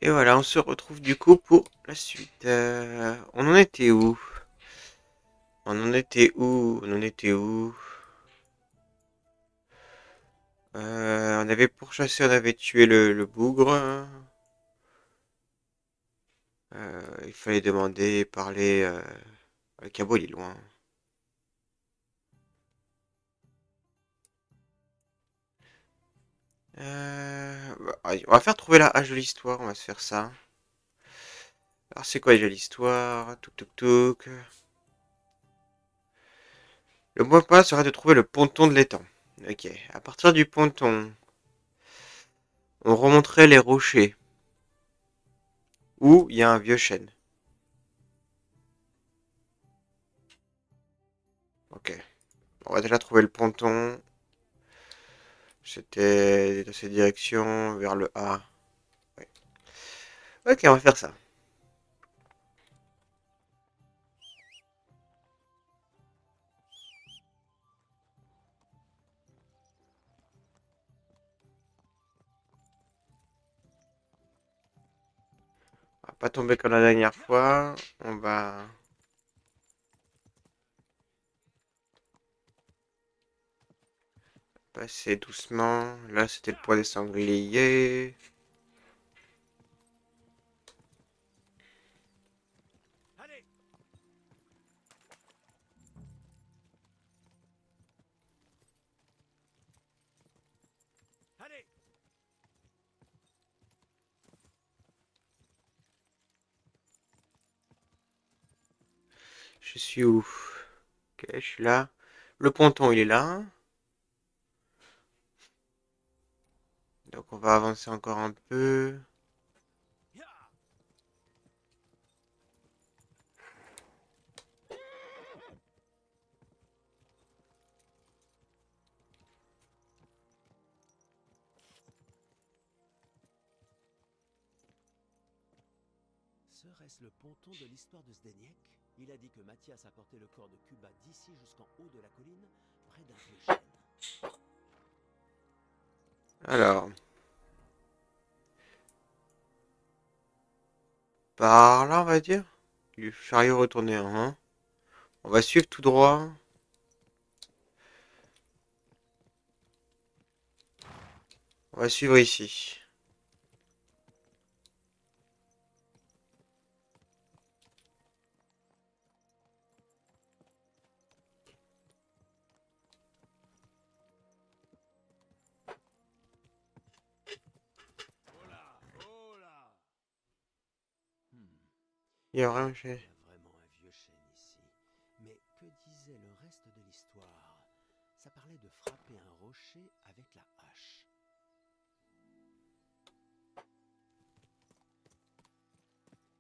Et voilà, on se retrouve du coup pour la suite. On en était où? On en était où? On en était où? On avait pourchassé, on avait tué le bougre. Il fallait demander, parler. Le cabot, il est loin. Allez, on va faire trouver la hache de l'histoire, on va se faire ça. Alors, c'est quoi déjà l'histoire? Touk touk touk. Le mot de passe sera de trouver le ponton de l'étang. Ok, à partir du ponton, on remonterait les rochers où il y a un vieux chêne. Ok, on va déjà trouver le ponton. C'était dans cette direction, vers le A. Ouais. Ok, on va faire ça. On va pas tomber comme la dernière fois. On va passer doucement. Là, c'était le poids des sangliers. Je suis où? Ok, je suis là. Le ponton, il est là. Donc, on va avancer encore un peu. Serait-ce le ponton de l'histoire de Zdeněk? Il a dit que Mathias a porté le corps de Kuba d'ici jusqu'en haut de la colline, près d'un vieux chêne. Alors, par là, on va dire. Du chariot retourné en 1. On va suivre tout droit. On va suivre ici. Hmm. Il y a rien. Peut-être qu'il y a vraiment un vieux chêne ici. Mais que disait le reste de l'histoire? Ça parlait de frapper un rocher avec la hache.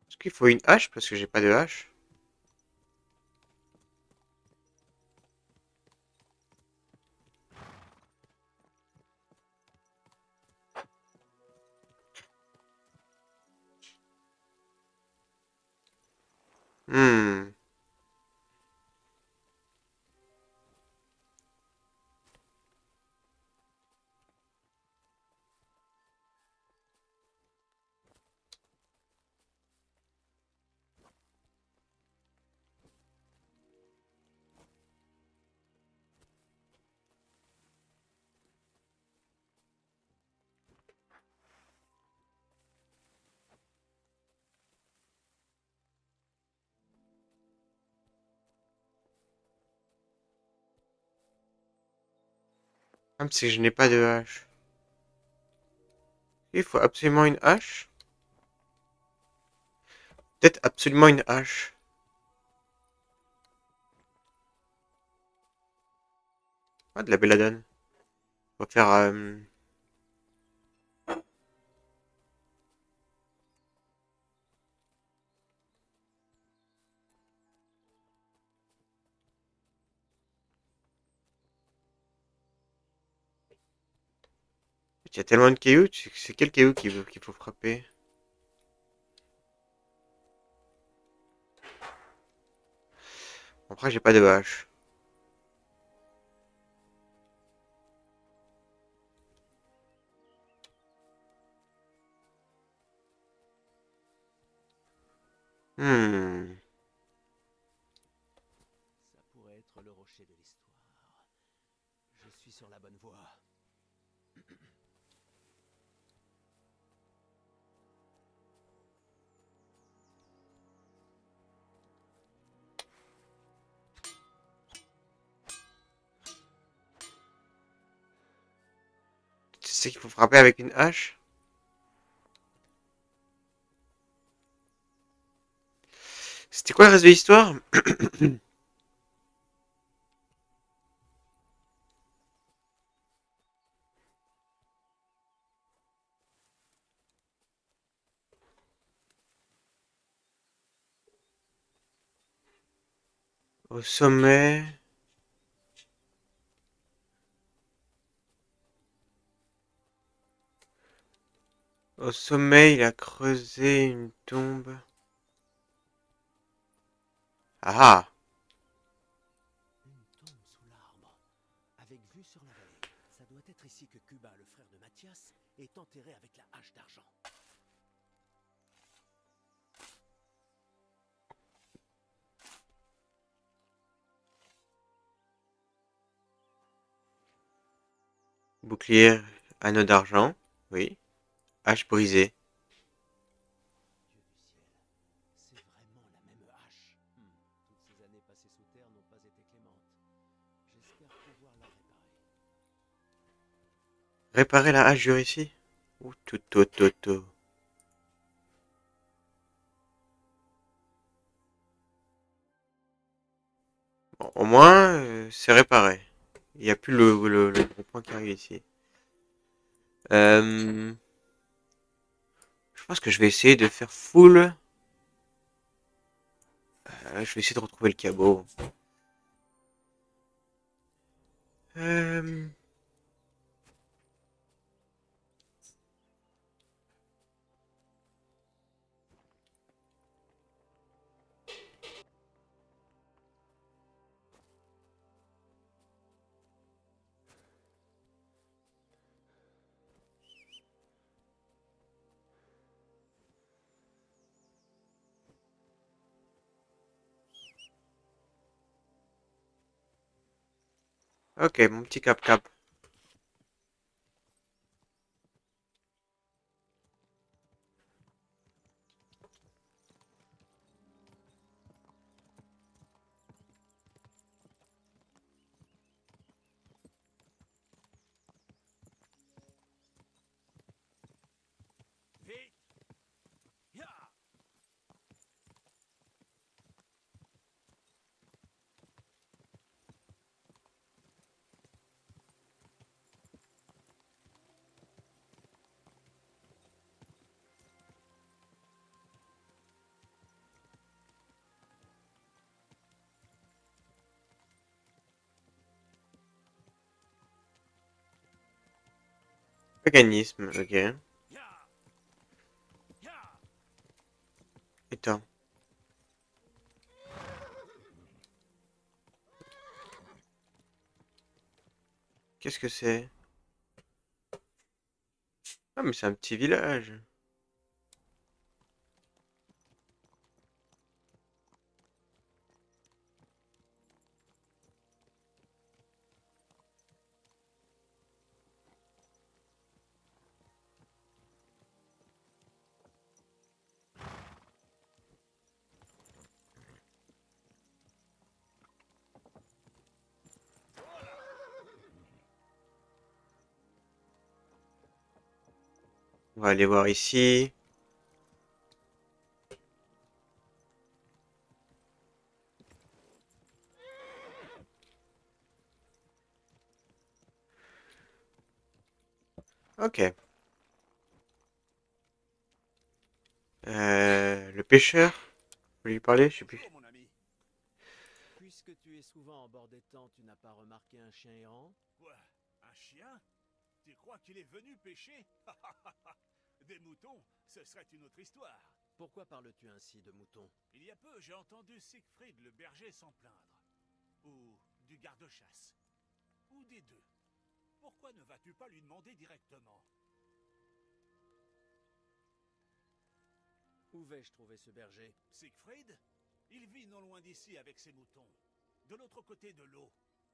Est-ce qu'il faut une hache? Parce que j'ai pas de hache. Hmm. Ah, parce que je n'ai pas de hache. Il faut absolument une hache? Peut-être absolument une hache. Ah, de la belladone. On va faire... Il y a tellement de cailloux. C'est quel caillou qu'il faut frapper? Après, j'ai pas de hache. Hmm. Ça pourrait être le rocher de l'histoire. Je suis sur la bonne voie. Tu sais qu'il faut frapper avec une hache? C'était quoi le reste de l'histoire? Au sommet. Au sommet, il a creusé une tombe. Ah ah! Une tombe sous l'arbre, avec vue sur la vallée. Ça doit être ici que Cuba, le frère de Mathias, est enterré avec la hache d'argent. Bouclier, anneau d'argent. Oui. Hache brisée. Dieu du ciel, c'est vraiment la même hache. Toutes ces années passées sous terre n'ont pas été clémentes. J'espère pouvoir la réparer. Réparer la hache ici. Ouh, tout, tout, tout, tout. Bon, au moins, c'est réparé. Il n'y a plus le gros point qui arrive ici. Je pense que je vais essayer de faire full. Je vais essayer de retrouver le cabot. Euh, ok, mon petit cap-cap. Vite! Ya! Paganisme, ok. Ya! Ya! Éteins. Qu'est-ce que c'est? Ah, mais c'est un petit village. On va aller voir ici. Ok. Le pêcheur? Vous voulez lui parler? Je sais plus. Bonjour, mon ami. Puisque tu es souvent en bord d'étang, tu n'as pas remarqué un chien errant? Quoi? Un chien? Tu crois qu'il est venu pêcher? Des moutons, ce serait une autre histoire. Pourquoi parles-tu ainsi de moutons? Il y a peu, j'ai entendu Siegfried le berger s'en plaindre. Ou du garde-chasse. Ou des deux. Pourquoi ne vas-tu pas lui demander directement? Où vais-je trouver ce berger? Siegfried? Il vit non loin d'ici avec ses moutons. De l'autre côté de l'eau,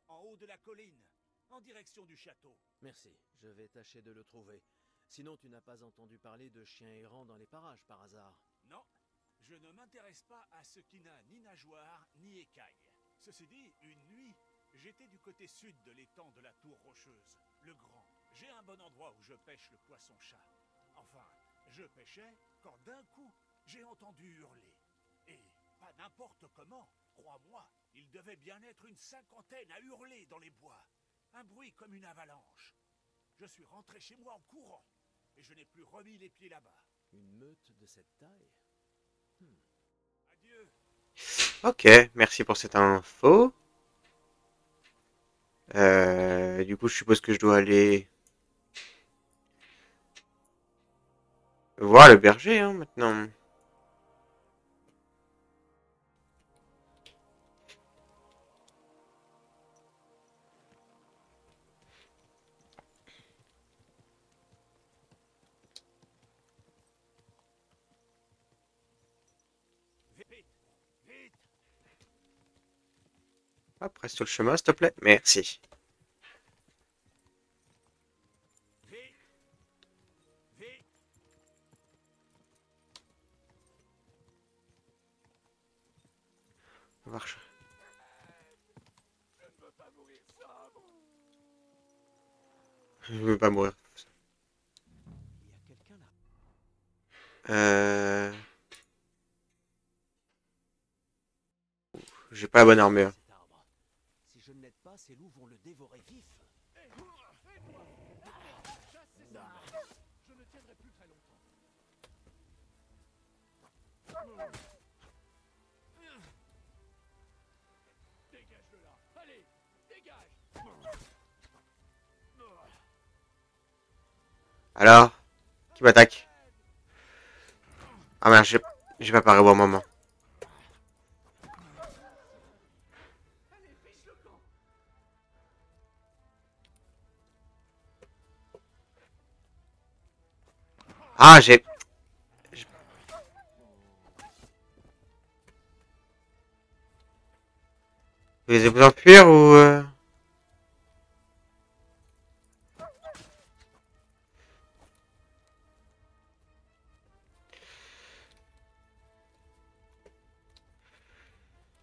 en haut de la colline, en direction du château. Merci, je vais tâcher de le trouver. Sinon, tu n'as pas entendu parler de chiens errants dans les parages par hasard? Non, je ne m'intéresse pas à ce qui n'a ni nageoire ni écaille. Ceci dit, une nuit, j'étais du côté sud de l'étang de la tour rocheuse, le Grand. J'ai un bon endroit où je pêche le poisson-chat. Enfin, je pêchais quand d'un coup, j'ai entendu hurler. Et pas n'importe comment, crois-moi, il devait bien être une cinquantaine à hurler dans les bois. Un bruit comme une avalanche. Je suis rentré chez moi en courant, et je n'ai plus remis les pieds là-bas. Une meute de cette taille? Adieu. Ok, merci pour cette info. Du coup, je suppose que je dois aller voir le berger, hein, maintenant. Vite, vite. Hop, reste sur le chemin, s'il te plaît. Merci. Vite, vite. Marche. Je ne veux pas mourir sobre. Je veux pas mourir. Il y a quelqu'un là. J'ai pas la bonne armure. Cet arbre. Si je ne l'aide pas, ces loups vont le dévorer vif. Aide-moi. Chassez ça. Je ne tiendrai plus très longtemps. Dégage de là. Allez, dégage. Alors? Qui m'attaque? Ah merde, j'ai pas paré au bon moment. Allez, fiche le camp. Ah, vous les avez vous enfuir ou...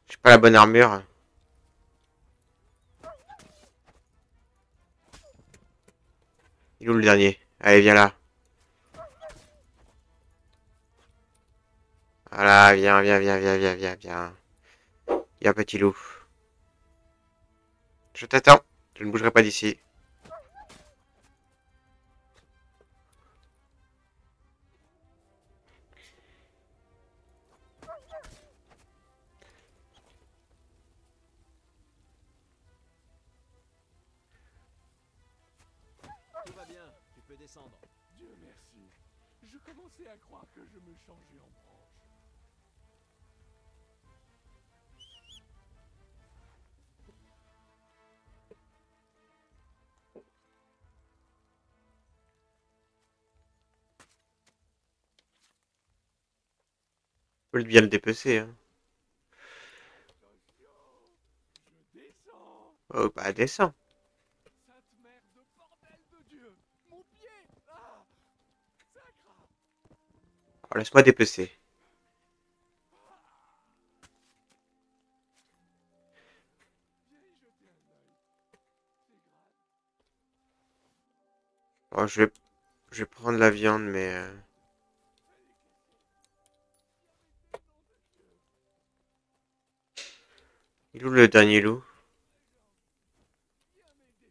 J'ai pas la bonne armure. Il est où le dernier? Allez, viens là. Voilà, viens. Viens, petit loup. Je t'attends. Je ne bougerai pas d'ici. Tout va bien, tu peux descendre. Dieu merci. Je commençais à croire que je me changeais en branche. Faut bien le dépecer, hein. Je descends. Oh, bah, descends. Sainte mère de bordel de Dieu. Mon pied. Ah, sacre. Alors, laisse-moi dépecer. Viens y jeter un œil. C'est grave. Oh, je vais prendre la viande, mais... Il est où le dernier loup? Viens m'aider.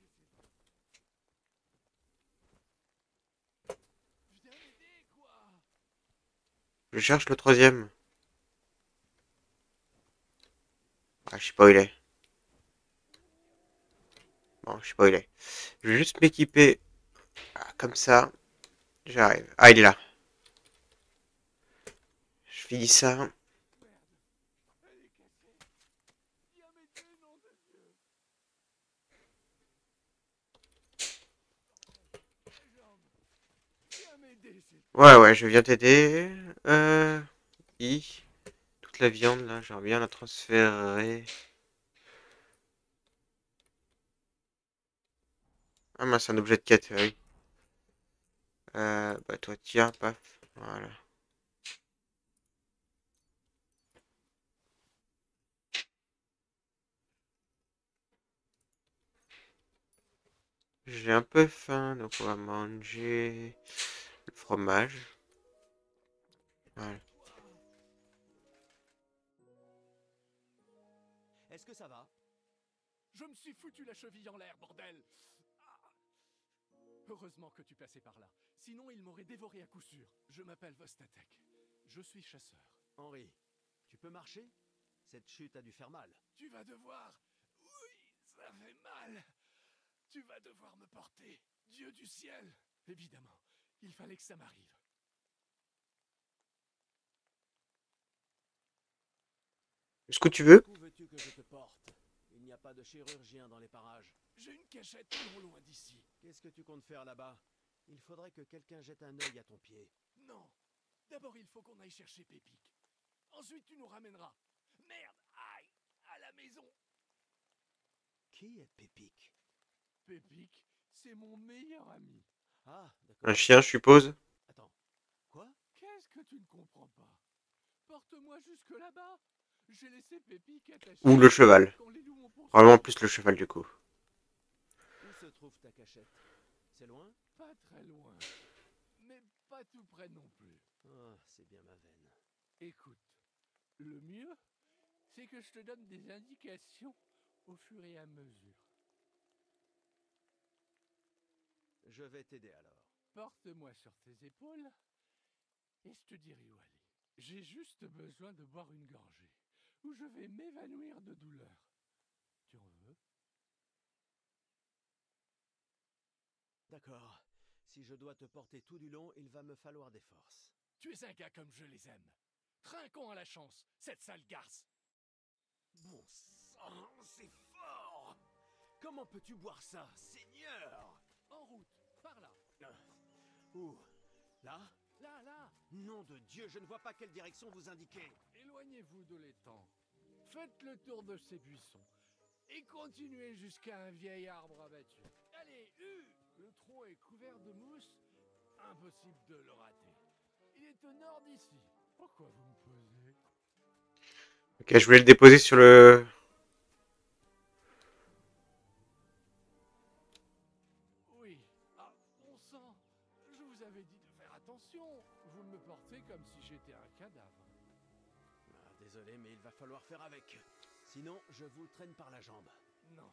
Viens m'aider, quoi. Je cherche le troisième. Ah, je sais pas où il est. Bon, je sais pas où il est. Je vais juste m'équiper. Ah, comme ça. J'arrive. Ah, il est là. Je finis ça. Merde. Elle est cassée. Viens m'aider, nom de Dieu. Les jambes. Viens m'aider, s'il te plaît. Ouais, je viens t'aider. I. Toute la viande là, j'aimerais bien la transférer. Ah mince, c'est un objet de quête, oui. Bah toi tiens, paf. Voilà. J'ai un peu faim, donc on va manger le fromage. Voilà. Est-ce que ça va? Je me suis foutu la cheville en l'air, bordel. Ah. Heureusement que tu passais par là. Sinon, il m'aurait dévoré à coup sûr. Je m'appelle Vostatek. Je suis chasseur. Henri, tu peux marcher? Cette chute a dû faire mal. Tu vas devoir... Oui, ça fait mal. Tu vas devoir me porter. Dieu du ciel. Évidemment, il fallait que ça m'arrive. Est-ce que tu veux? Où veux-tu que je te porte? Il n'y a pas de chirurgien dans les parages. J'ai une cachette non loin d'ici. Qu'est-ce que tu comptes faire là-bas? Il faudrait que quelqu'un jette un œil à ton pied. Non. D'abord, il faut qu'on aille chercher Pépic. Ensuite, tu nous ramèneras. Merde, aïe, à la maison. Qui est Pépic? Pépic, c'est mon meilleur ami. Ah, Un d'accord. chien, je suppose. Attends. Quoi? Qu'est-ce que tu ne comprends pas? Porte-moi jusque là-bas. J'ai laissé Pépic attaché. Ou le cheval. Quand les loups m'ont poursuivi. Probablement plus le cheval du coup. Où se trouve ta cachette? C'est loin? Pas très loin. Mais pas tout près non plus. Ah, c'est bien ma veine. Écoute, le mieux, c'est que je te donne des indications au fur et à mesure. Je vais t'aider alors. Porte-moi sur tes épaules et je te dirai où aller. J'ai juste besoin de boire une gorgée, ou je vais m'évanouir de douleur. Tu en veux? D'accord. Si je dois te porter tout du long, il va me falloir des forces. Tu es un gars comme je les aime. Trinquons à la chance, cette sale garce. Bon sang, c'est fort! Comment peux-tu boire ça, Seigneur? En route, par là. Où? Là? Là, là. Nom de Dieu, je ne vois pas quelle direction vous indiquez. Éloignez-vous de l'étang. Faites le tour de ces buissons. Et continuez jusqu'à un vieil arbre abattu. Allez, le tronc est couvert de mousse. Impossible de le rater. Il est au nord d'ici. Pourquoi vous me posez? Ok, je voulais le déposer sur le... Oui. Ah, bon sang. Je vous avais dit de faire attention. Vous me portez comme si j'étais un cadavre. Ah, désolé, mais il va falloir faire avec. Sinon, je vous traîne par la jambe. Non,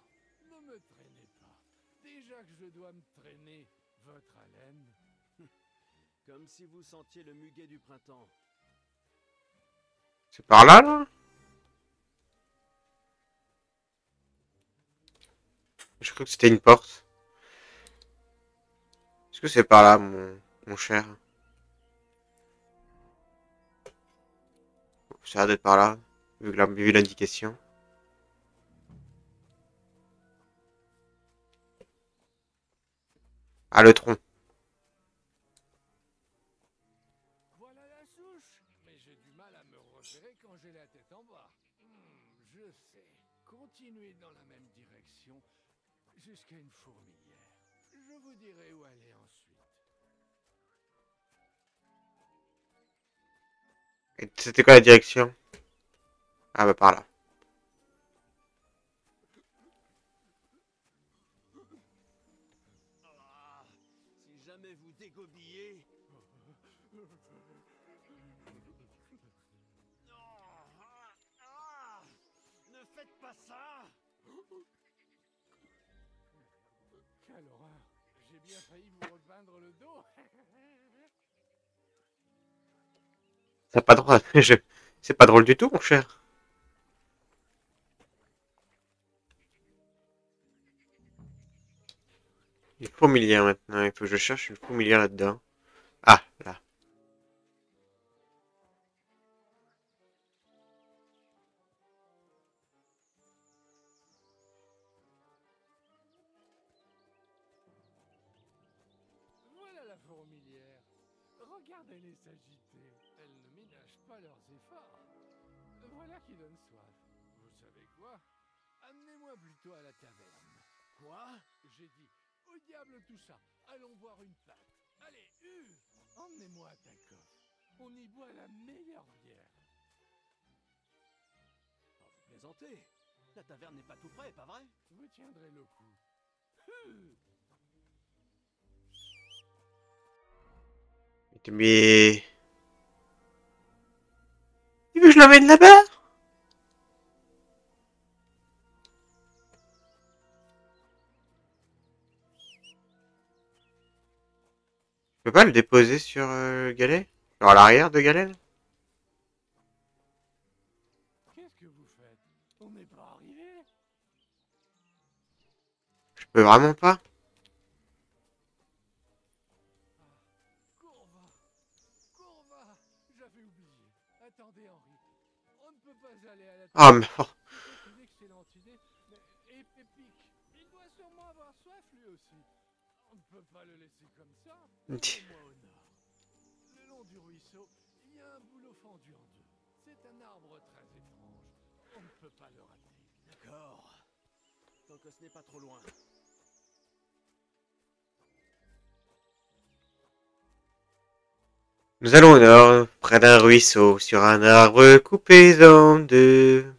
ne me traînez pas. Déjà que je dois me traîner, votre haleine. Comme si vous sentiez le muguet du printemps. C'est par là, là? Je crois que c'était une porte. Est-ce que c'est par là, mon cher? Ça a l'air d'être par là, vu l'indication. Ah, le tronc. Voilà la souche. Mais j'ai du mal à me repérer quand j'ai la tête en bas. Je sais. Continuez dans la même direction jusqu'à une fourmilière. Je vous dirai où aller ensuite. Et c'était quoi la direction? Ah bah par là. Ah, si jamais vous dégobillez... Non, ne faites pas ça! Quelle horreur. J'ai bien failli vous repeindre le dos. C'est pas drôle. C'est pas drôle du tout, mon cher. Une fourmilière maintenant. Il faut que je cherche une fourmilière là-dedans. Ah, là. Voilà la fourmilière. Regardez-les s'agiter. Elles ne ménagent pas leurs efforts. Voilà qui donne soif. Vous savez quoi? Amenez-moi plutôt à la taverne. Quoi? J'ai dit, au diable tout ça. Allons boire une pinte. Allez, emmenez-moi à Takov. On y boit la meilleure bière. Oh, vous plaisantez. La taverne n'est pas tout près, pas vrai? Vous tiendrez le coup. Mais... Tu veux que je l'emmène là-bas? Je peux pas le déposer sur Galet? Genre à l'arrière de Galet? Qu'est-ce que vous faites? On n'est pas arrivé? Je peux vraiment pas? Courva! Courva! J'avais oublié. Attendez, Henri. On ne peut pas aller à la Ah, mais... C'était une excellente idée. Mais... Et Pépic, il doit sûrement avoir soif lui aussi. On ne peut pas le laisser comme ça. Emmenez-moi au nord. Le long du ruisseau, il y a un bouleau fendu en deux. C'est un arbre très étrange. On ne peut pas le rater. D'accord. Tant que ce n'est pas trop loin. Nous allons au nord, près d'un ruisseau, sur un arbre coupé en deux.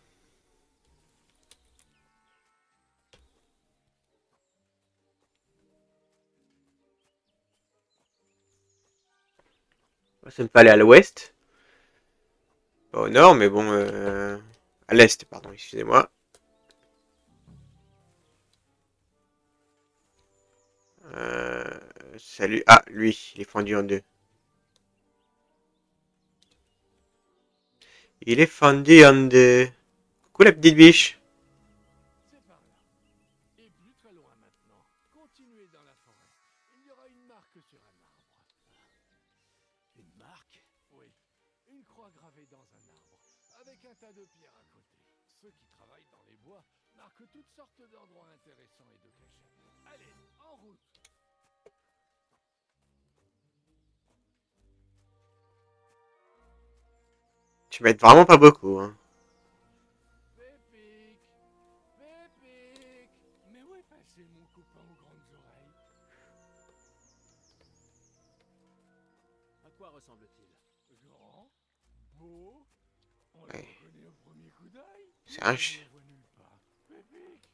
Ça me fait aller à l'ouest. Pas au nord, mais bon... à l'est, pardon, excusez-moi. Salut. Ah, lui, il est fendu en deux. Il est fendu en deux. Coucou la petite biche. C'est par là. Et plus très loin maintenant. Continuez dans la forêt. Il y aura une marque sur un arbre. Une marque? Oui, une croix gravée dans un arbre, avec un tas de pierres à côté. Ceux qui travaillent dans les bois marquent toutes sortes d'endroits intéressants et de cachets. Allez, en route! Tu m'aides vraiment pas beaucoup, hein. Pépic! Pépic! Mais où est passé mon copain aux grandes oreilles? À quoi ressemble-t-il? Grand? Beau? On le Ouais. reconnaît au premier coup d'œil? C'est un Mais ch... on le voit nulle part. Pépic!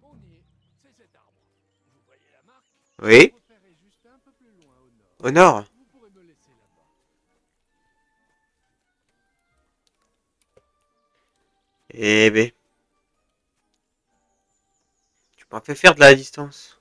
On y est, c'est cet arbre. Vous voyez la marque? Oui, Le repère est juste un peu plus loin au nord. au nord. Vous pourrez me laisser là-bas. Eh ben... Tu m'en fais faire de la distance.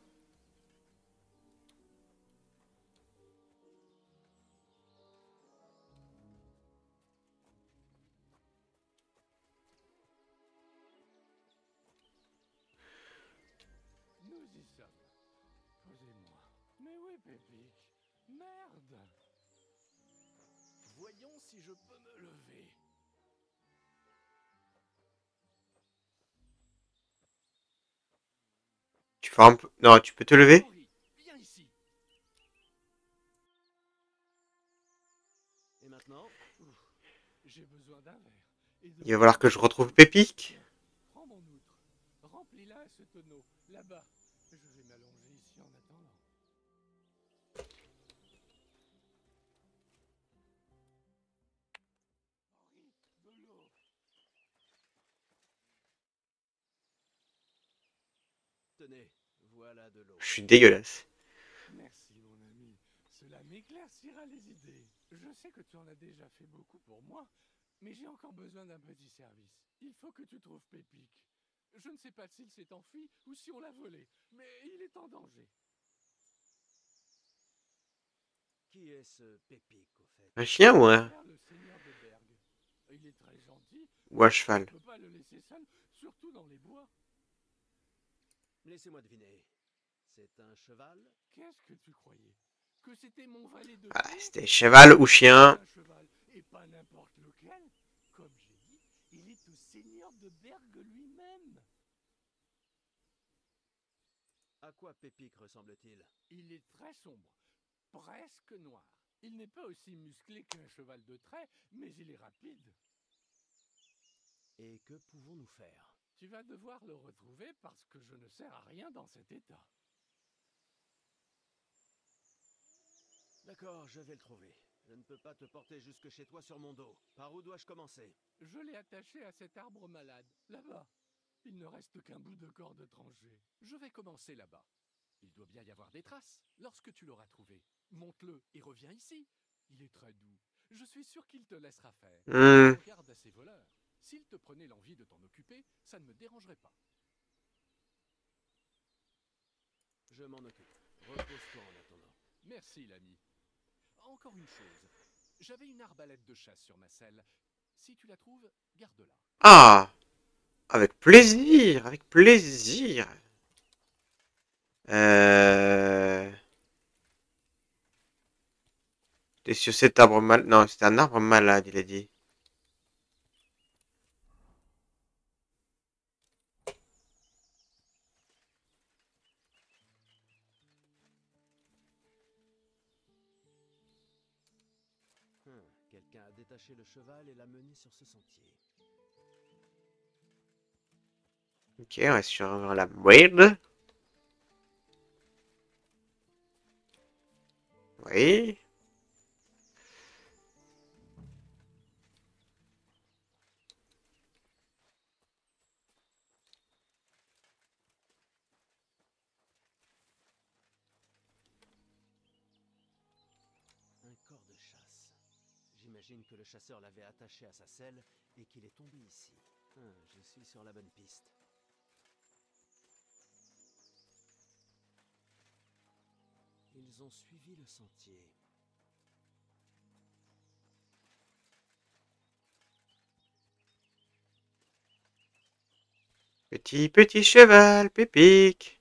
Nous y sommes. Posez-moi. Mais où est Pépic? Merde! Voyons si je peux me lever. Tu fais un peu... Non, tu peux te lever? Henri, viens ici. Et maintenant? J'ai besoin d'un verre. Et de Il va falloir que je retrouve Pépic. Prends mon outre. Remplis-la à ce tonneau, là-bas. Je vais m'allonger ici en attendant. Henri, de l'eau. Tenez, voilà de l'eau. Je suis dégueulasse. Merci, mon ami. Cela m'éclaircira les idées. Je sais que tu en as déjà fait beaucoup pour moi, mais j'ai encore besoin d'un petit service. Il faut que tu trouves Pépic. Je ne sais pas s'il s'est enfui ou si on l'a volé, mais il est en danger. Qui est ce Pépic, au fait? Un chien ou Le seigneur de Berg. Il est très gentil. ou un On cheval? ne peut pas le laisser seul, surtout dans les bois. Laissez-moi deviner. C'est un cheval? Qu'est-ce que tu croyais? Que c'était mon valet de Ah, cour? c'était cheval ou chien. Un cheval, et pas n'importe lequel. Comme j'ai dit, il est au seigneur de Berg lui-même. À quoi Pépic ressemble-t-il? Il est très sombre, presque noir. Il n'est pas aussi musclé qu'un cheval de trait, mais il est rapide. Et que pouvons-nous faire? Tu vas devoir le retrouver parce que je ne sers à rien dans cet état. D'accord, je vais le trouver. Je ne peux pas te porter jusque chez toi sur mon dos. Par où dois-je commencer? Je l'ai attaché à cet arbre malade, là-bas. Il ne reste qu'un bout de corde tranchée. Je vais commencer là-bas. Il doit bien y avoir des traces. Lorsque tu l'auras trouvé, monte-le et reviens ici. Il est très doux. Je suis sûr qu'il te laissera faire. Hmm. Regarde à ces voleurs. S'il te prenait l'envie de t'en occuper, ça ne me dérangerait pas. Je m'en occupe. Repose-toi en attendant. Merci, l'ami. Encore une chose. J'avais une arbalète de chasse sur ma selle. Si tu la trouves, garde-la. Ah, avec plaisir, avec plaisir. T'es sur cet arbre malade. Non, c'est un arbre malade, il a dit. Quelqu'un a détaché le cheval et l'a mené sur ce sentier. Ok, on est sur la weird. Oui. Un corps de chasse. J'imagine que le chasseur l'avait attaché à sa selle et qu'il est tombé ici. Je suis sur la bonne piste. Ils ont suivi le sentier. Petit cheval, Pépic.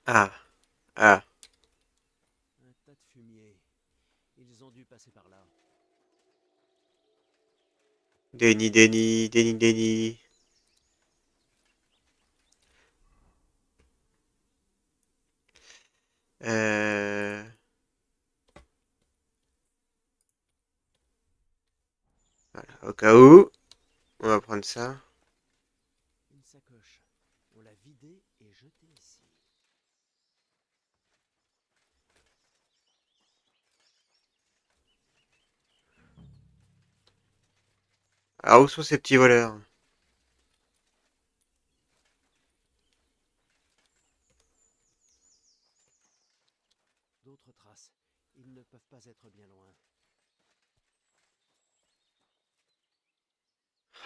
Ah, ah. Un tas de fumier. Ils ont dû passer par là. Déni, déni, déni, déni. Voilà, au cas où, on va prendre ça. Une sacoche. On l'a vidée et jetée ici. Alors, où sont ces petits voleurs? D'autres traces. Ils ne peuvent pas être bien loin.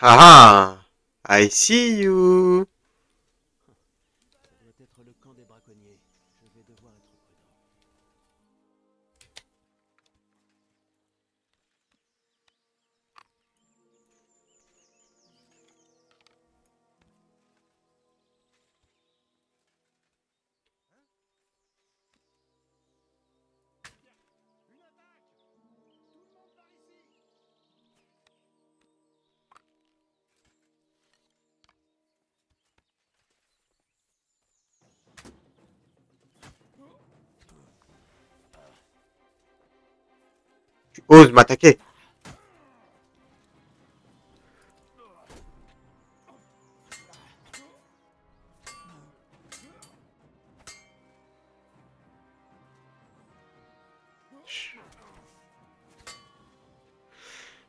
Ah ah! I see you! Ça doit être le camp des braconniers. Je vais devoir être prudent. Une attaque! Tout le monde par ici! Tu oses m'attaquer?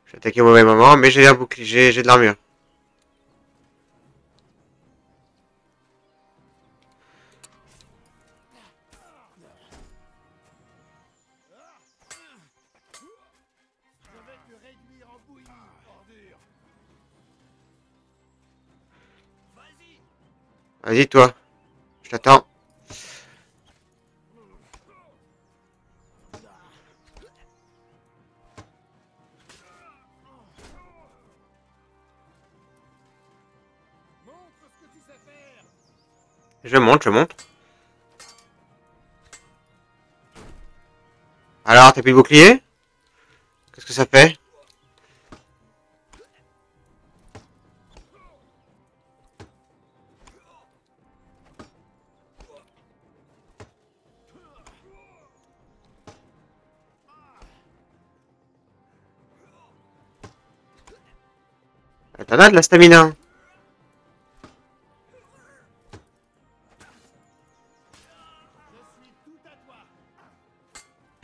Je vais attaquer au mauvais moment, mais j'ai un bouclier, j'ai de l'armure. Je vais te réduire en bouillie, ordure! Vas-y! Vas-y, toi. Je t'attends. Montre ce que tu sais faire! Je monte, je monte. Alors, t'as plus de bouclier? Qu'est-ce que ça fait? T'en as de la stamina.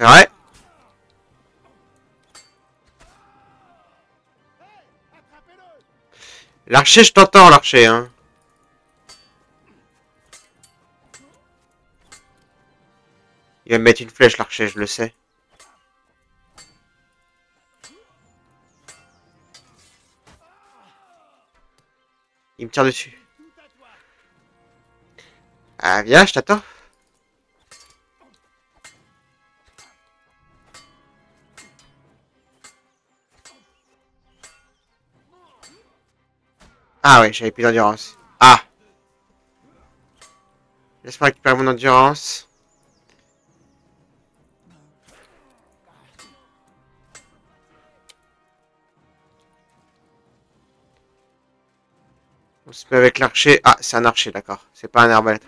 Ouais. L'archer, je t'entends, l'archer, hein. Il va me mettre une flèche, l'archer, je le sais. Il me tire dessus. Ah, viens, je t'attends. Ah ouais, j'avais plus d'endurance. Ah! Laisse-moi récupérer mon endurance. On se met avec l'archer. Ah, c'est un archer, d'accord. C'est pas un arbalète.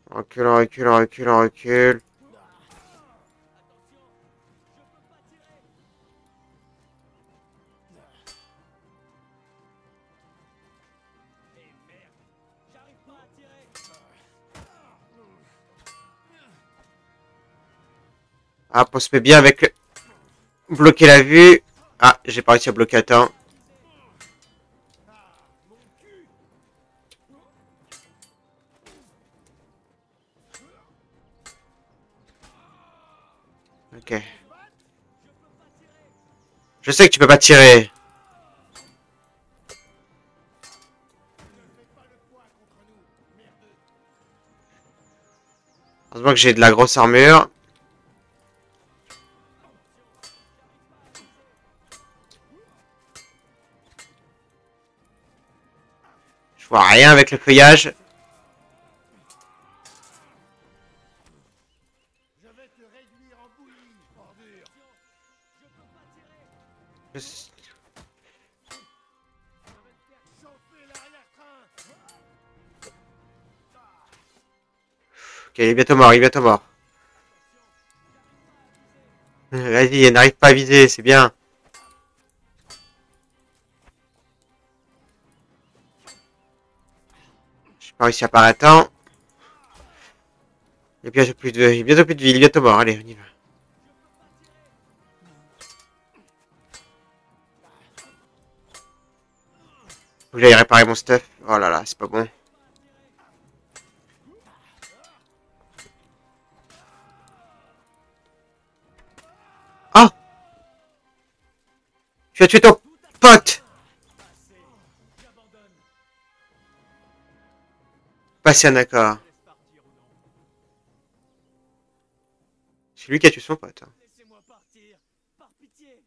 Recule, recule, recule, recule. Ah, on se met bien avec le... Bloquer la vue. Ah, j'ai pas réussi à bloquer à temps. Ok. Je sais que tu peux pas tirer. Heureusement que j'ai de la grosse armure. Je vois rien avec le feuillage. Ok, il est bientôt mort, il est bientôt mort. Vas-y, elle n'arrive pas à viser, c'est bien. J'ai pas réussi à pas attendre. Il y a bientôt plus de, il y a bientôt plus de vie, il est bientôt mort. Allez, on y va. Faut que j'aille réparer mon stuff. Oh là là, c'est pas bon. Oh! Tu as tué ton pote! Passer un accord. C'est lui qui a tué son pote. Hein. Laissez-moi partir, par pitié.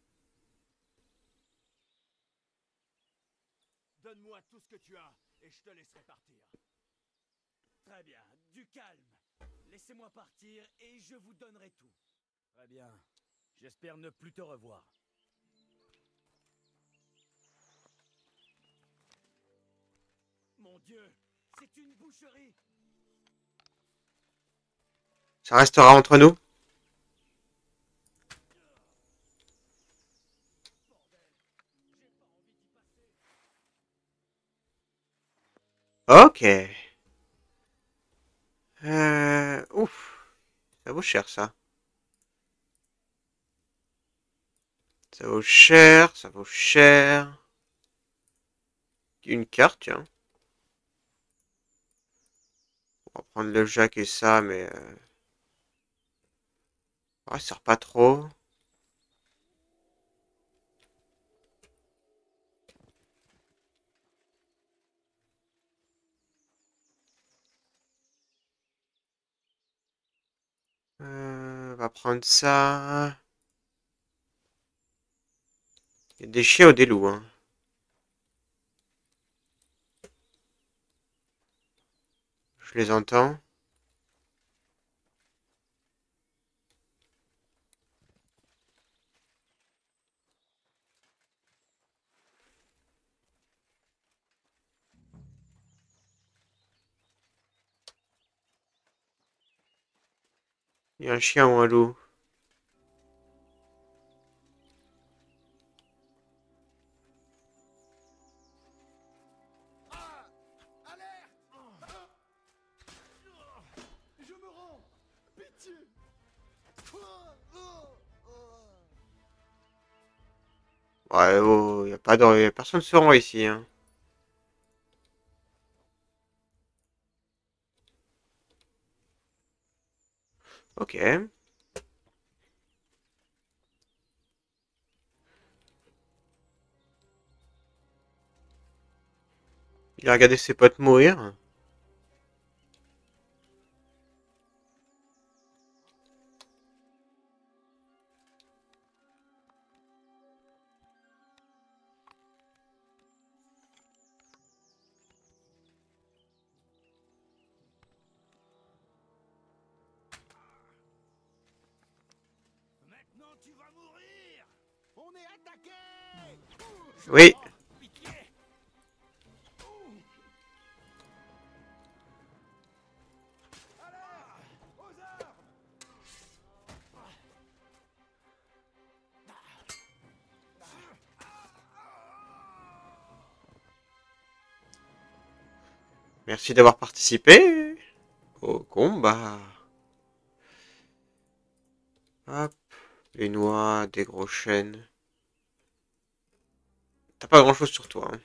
Donne-moi tout ce que tu as et je te laisserai partir. Très bien, du calme. Laissez-moi partir et je vous donnerai tout. Très bien. J'espère ne plus te revoir. Mon Dieu, c'est une boucherie. Ça restera entre nous. Ok. Ouf. Ça vaut cher, ça. Ça vaut cher, ça vaut cher. Une carte, tiens. On va prendre le jack et ça, mais... Ouais, ça sert pas trop. On va prendre ça. Il y a des chiens ou des loups, hein. Je les entends. Il y a un chien ou un loup. Ah! Alerte! Ah! Je me rends! Pitié! Ouais, oh, y a pas de... y a personne se rend ici, hein. Ok. Il a regardé ses potes mourir. Maintenant tu vas mourir! On est attaqué! Oui. Oh, pitié! Alerte! Aux armes! Merci d'avoir participé au combat. Hop. Les noix, des gros chênes. T'as pas grand chose sur toi, hein.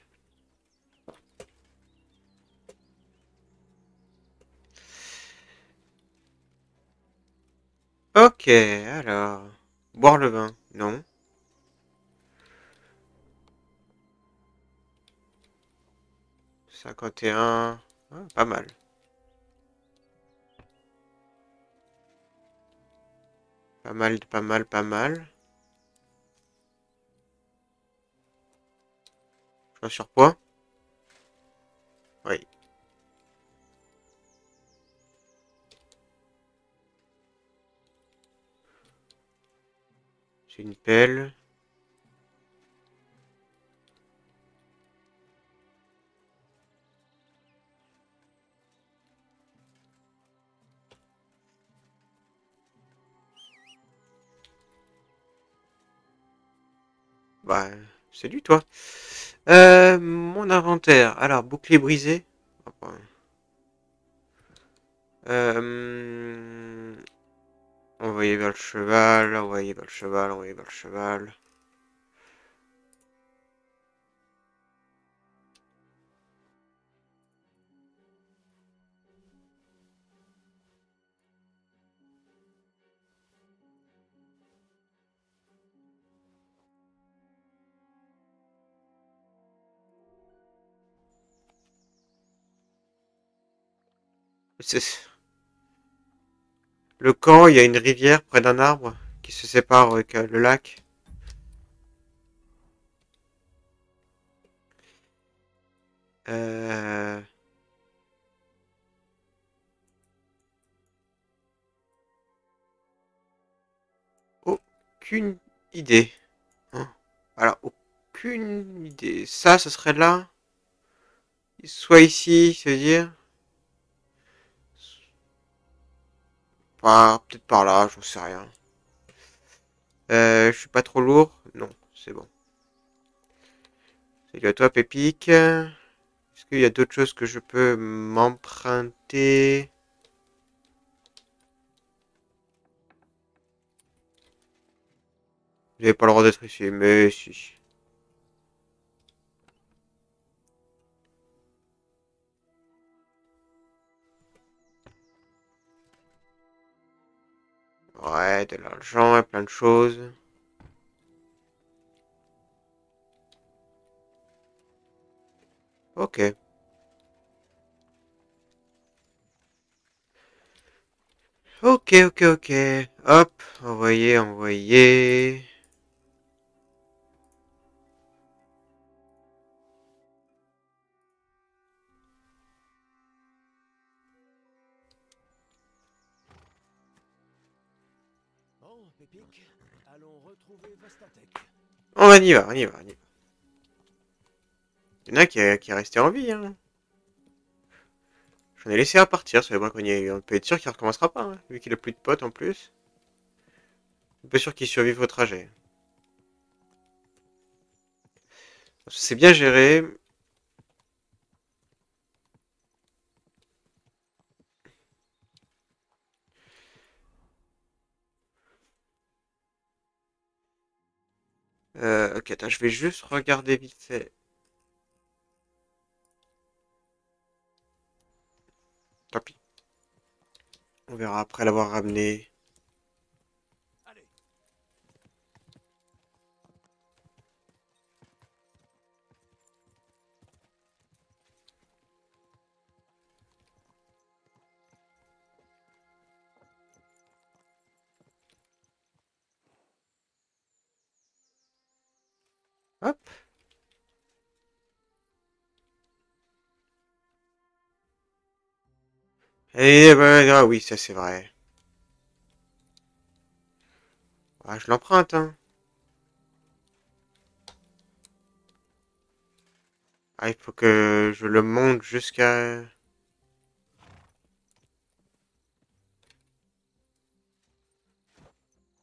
Ok, alors. Boire le vin, non. 51. Ah, pas mal. Pas mal, pas mal, pas mal. Je suis en surpoids. Oui. J'ai une pelle. Bah, c'est lui, toi. Mon inventaire. Alors, bouclier brisé. Hop, ouais. Envoyer vers le cheval, envoyer vers le cheval, envoyer vers le cheval. C'est- Le camp, il y a une rivière près d'un arbre qui se sépare avec le lac. Euh... Aucune idée. Oh. Alors, aucune idée. Ça, ce serait là. Soit ici, ça veut dire. Peut-être par là, j'en sais rien. Je suis pas trop lourd. Non, c'est bon. Salut à toi, Pépic. Est-ce qu'il y a d'autres choses que je peux m'emprunter? Vous n'avez pas le droit d'être ici, mais si. Ouais, de l'argent et plein de choses. Ok. Ok, ok, ok. Hop, envoyer, envoyer. Bon, Pépic, allons retrouver Vostatec. On y va, on y va, on y va. Il y en a qui est resté en vie, hein. J'en ai laissé un partir sur les braconniers. On peut être sûr qu'il recommencera pas, hein, vu qu'il a plus de potes en plus. On peut être sûr qu'il survive au trajet. C'est bien géré. Ok, attends, je vais juste regarder vite fait. Tant pis. On verra après l'avoir ramené. Allez. Hop. Et ah oui, ça c'est vrai. Ah, je l'emprunte, hein. Ah, il faut que je le monte jusqu'à...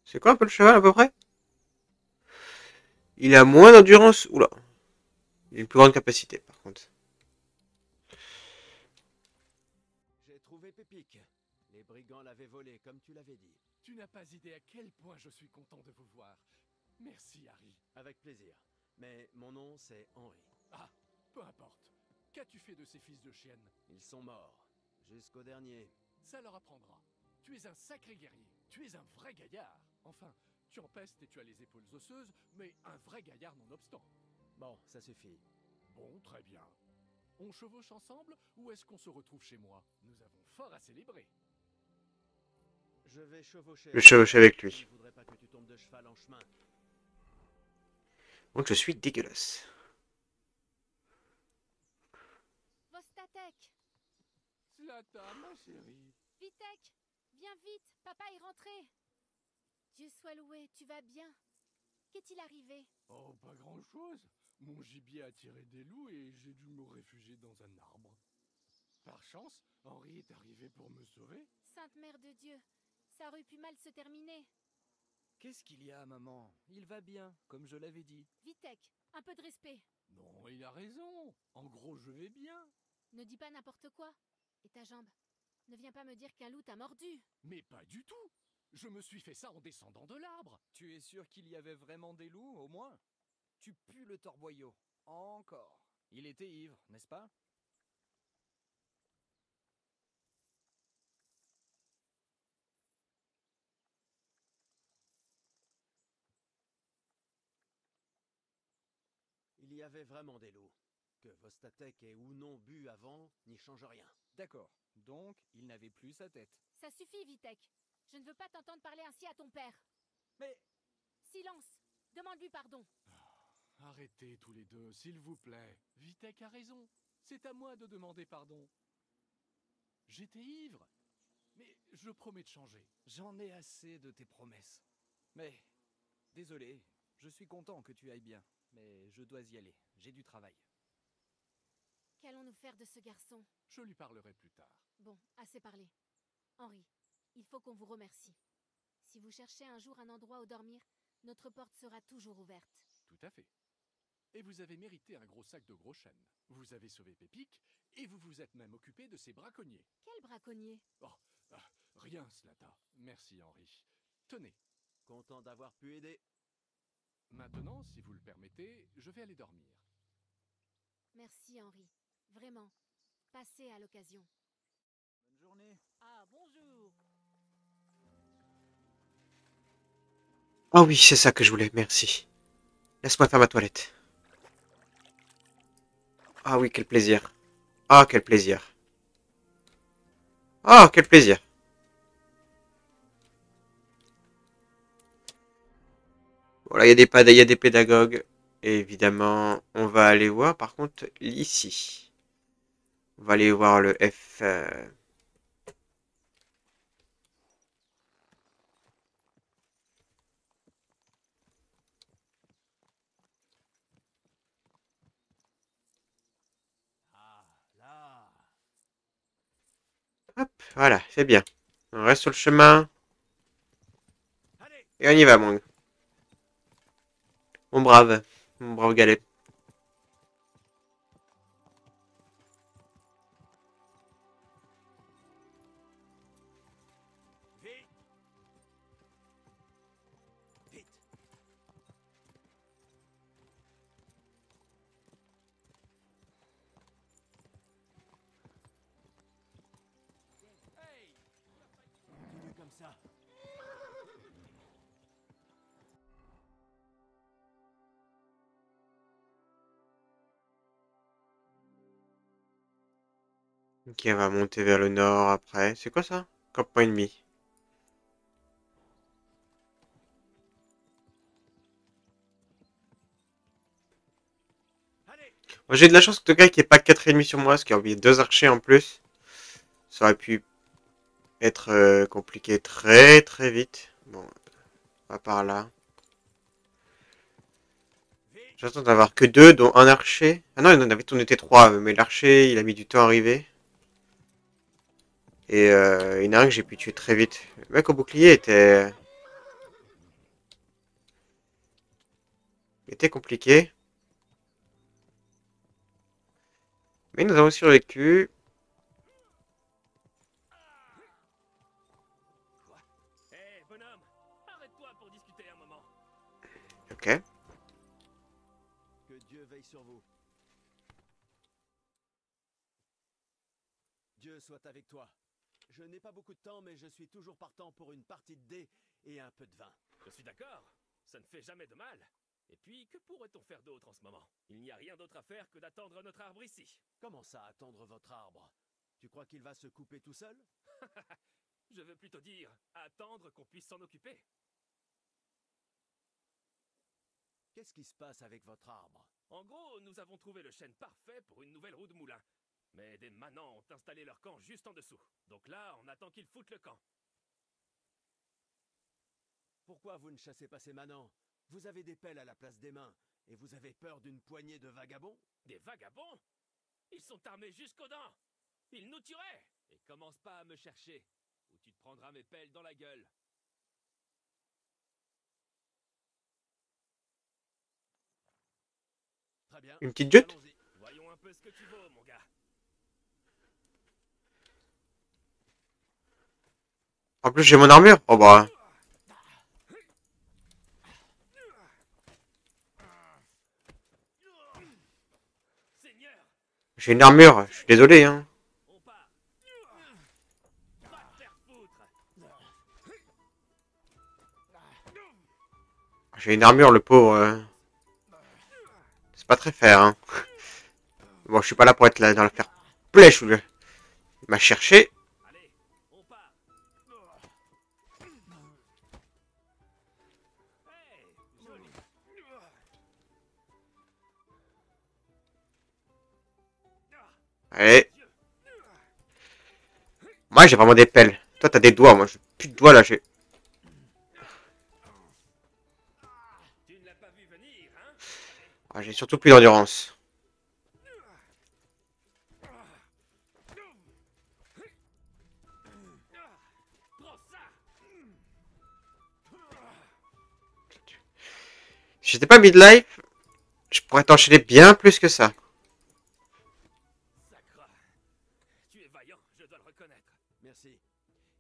C'est quoi un peu le cheval à peu près? Il a moins d'endurance. Oula. Il a une plus grande capacité par contre. J'ai trouvé Pépic. Les brigands l'avaient volé, comme tu l'avais dit. Tu n'as pas idée à quel point je suis content de vous voir. Merci, Harry. Avec plaisir. Mais mon nom, c'est Henry. Ah, peu importe. Qu'as-tu fait de ces fils de chienne? Ils sont morts. Jusqu'au dernier. Ça leur apprendra. Tu es un sacré guerrier. Tu es un vrai gaillard. Enfin, tu empestes et tu as les épaules osseuses, mais un vrai gaillard nonobstant. Bon, ça suffit. Bon, très bien. On chevauche ensemble ou est-ce qu'on se retrouve chez moi? Nous avons fort à célébrer. Je vais chevaucher. Je chevauche avec lui. Je ne voudrais pas que tu tombes de cheval en chemin. Donc je suis dégueulasse. Vostatek, Zlata, ma chérie. Vitek, viens vite, papa est rentré. Dieu soit loué, tu vas bien. Qu'est-il arrivé? Oh, pas grand-chose. Mon gibier a tiré des loups et j'ai dû me réfugier dans un arbre. Par chance, Henri est arrivé pour me sauver. Sainte Mère de Dieu, ça aurait pu mal se terminer. Qu'est-ce qu'il y a, maman? Il va bien, comme je l'avais dit. Vitek, un peu de respect. Non, il a raison. En gros, je vais bien. Ne dis pas n'importe quoi. Et ta jambe? Ne viens pas me dire qu'un loup t'a mordu. Mais pas du tout. Je me suis fait ça en descendant de l'arbre. Tu es sûr qu'il y avait vraiment des loups, au moins? Tu pues le torboyau. Encore. Il était ivre, n'est-ce pas? Il y avait vraiment des loups. Que Vostatek ait ou non bu avant n'y change rien. D'accord. Donc, il n'avait plus sa tête. Ça suffit, Vitek. Je ne veux pas t'entendre parler ainsi à ton père. Mais... Silence. Demande-lui pardon. Arrêtez tous les deux, s'il vous plaît. Vitek a raison. C'est à moi de demander pardon. J'étais ivre. Mais je promets de changer. J'en ai assez de tes promesses. Mais... Désolé, je suis content que tu ailles bien. Mais je dois y aller. J'ai du travail. Qu'allons-nous faire de ce garçon? Je lui parlerai plus tard. Bon, assez parlé. Henri, il faut qu'on vous remercie. Si vous cherchez un jour un endroit où dormir, notre porte sera toujours ouverte. Tout à fait. Et vous avez mérité un gros sac de gros chênes. Vous avez sauvé Pépic, et vous vous êtes même occupé de ces braconniers. Quel braconnier? Oh, rien, Zlata. Merci, Henri. Tenez, Content d'avoir pu aider. maintenant, si vous le permettez, je vais aller dormir. Merci, Henri. Vraiment. Passez à l'occasion. Bonne journée. Ah, bonjour. Ah oui, c'est ça que je voulais, merci. Laisse-moi faire ma toilette. Ah oui, quel plaisir. Ah, quel plaisir. Ah, quel plaisir. Voilà, il y a des pédagogues. Et évidemment, on va aller voir, par contre, ici. On va aller voir le F... Ah, là. Voilà, c'est bien. On reste sur le chemin. Allez, Et on y va, mon brave. Mon brave Galet. vite. Vite. Continue comme ça. Ok, on va monter vers le nord après. C'est quoi ça? Campement ennemi. Allez. Moi, j'ai de la chance que le gars qui ait pas 4 ennemis sur moi, parce qu'il a envoyé 2 archers en plus. Ça aurait pu être compliqué très très vite. Bon, on va par là. Vite. J'attends d'avoir que 2, dont un archer. Ah non, on était 3, mais l'archer, il a mis du temps à arriver. Et il y en a un que j'ai pu tuer très vite. Le mec au bouclier était compliqué. Mais nous avons survécu. Hé, bonhomme, arrête-toi pour discuter un moment. Ok. Que Dieu veille sur vous. Dieu soit avec toi. Je n'ai pas beaucoup de temps, mais je suis toujours partant pour une partie de dés et un peu de vin. Je suis d'accord, ça ne fait jamais de mal. Et puis, que pourrait-on faire d'autre en ce moment? Il n'y a rien d'autre à faire que d'attendre notre arbre ici. Comment ça, attendre votre arbre? Tu crois qu'il va se couper tout seul? Je veux plutôt dire, attendre qu'on puisse s'en occuper. Qu'est-ce qui se passe avec votre arbre? En gros, nous avons trouvé le chêne parfait pour une nouvelle roue de moulin. Mais des manants ont installé leur camp juste en dessous. Donc là, on attend qu'ils foutent le camp. Pourquoi vous ne chassez pas ces manants? Vous avez des pelles à la place des mains, et vous avez peur d'une poignée de vagabonds? Des vagabonds? Ils sont armés jusqu'aux dents. Ils nous tueraient. Et commence pas à me chercher, ou tu te prendras mes pelles dans la gueule. Très bien. Une petite jute? Allons-y. Voyons un peu ce que tu vaux, mon gars. En plus, j'ai mon armure. Oh bah. Seigneur, J'ai une armure. Je suis désolé, hein. on part. Va te faire foutre. J'ai une armure, le pauvre. C'est pas très fair, hein. Bon, je suis pas là pour être là dans la faire plèche. Il m'a cherché. Allez, on part. Hey, joli. Allez. Moi, j'ai vraiment des pelles. Toi, t'as des doigts. Moi, j'ai plus de doigts, là. Tu ne l'as pas vu venir, hein? Ah, j'ai surtout plus d'endurance. Prends ça. Si j'étais pas midlife, je pourrais t'enchaîner bien plus que ça. Sacre. Tu es vaillant, je dois le reconnaître. Merci.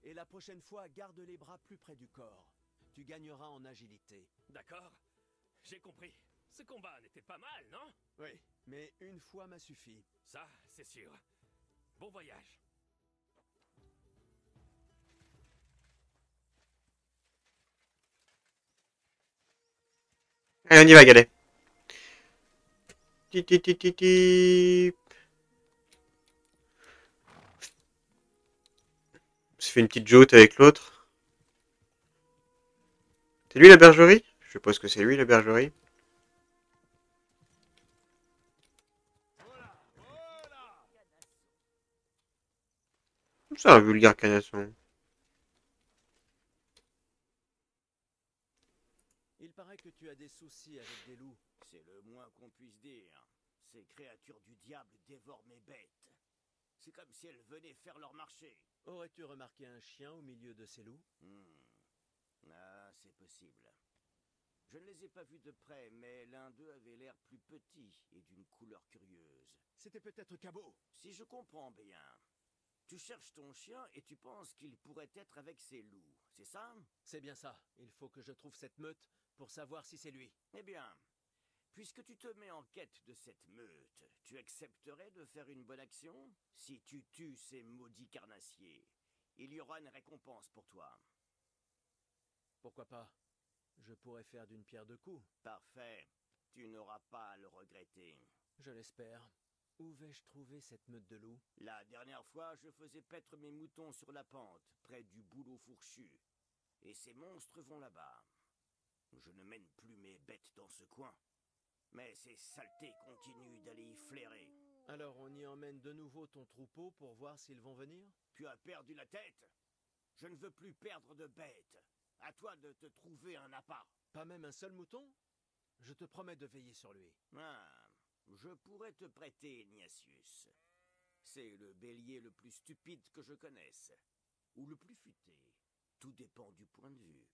Et la prochaine fois, garde les bras plus près du corps. Tu gagneras en agilité. D'accord, j'ai compris. Ce combat n'était pas mal, non? Oui, mais une fois m'a suffi. Ça, c'est sûr. Bon voyage. Allez, on y va, Galet. Ti, ti, ti, ti, ti. On se fait une petite joute avec l'autre. C'est lui la bergerie? Je suppose que c'est lui la bergerie. C'est un vulgaire canasson. Il paraît que tu as des soucis avec des loups. C'est le moins qu'on puisse dire. Ces créatures du diable dévorent mes bêtes. C'est comme si elles venaient faire leur marché. Aurais-tu remarqué un chien au milieu de ces loups? Ah, c'est possible. Je ne les ai pas vus de près, mais l'un d'eux avait l'air plus petit et d'une couleur curieuse. C'était peut-être Cabot. Si je comprends bien, tu cherches ton chien et tu penses qu'il pourrait être avec ces loups, c'est ça? C'est bien ça. Il faut que je trouve cette meute pour savoir si c'est lui. Eh bien, puisque tu te mets en quête de cette meute, tu accepterais de faire une bonne action? Si tu tues ces maudits carnassiers, il y aura une récompense pour toi. Pourquoi pas? Je pourrais faire d'une pierre deux coups. Parfait. Tu n'auras pas à le regretter. Je l'espère. Où vais-je trouver cette meute de loups? La dernière fois, je faisais paître mes moutons sur la pente, près du bouleau fourchu. Et ces monstres vont là-bas. Je ne mène plus mes bêtes dans ce coin. Mais ces saletés continuent d'aller y flairer. Alors on y emmène de nouveau ton troupeau pour voir s'ils vont venir? Tu as perdu la tête? Je ne veux plus perdre de bêtes. À toi de te trouver un appât. Pas même un seul mouton? Je te promets de veiller sur lui. Ah, je pourrais te prêter Ignatius. C'est le bélier le plus stupide que je connaisse. Ou le plus futé. Tout dépend du point de vue.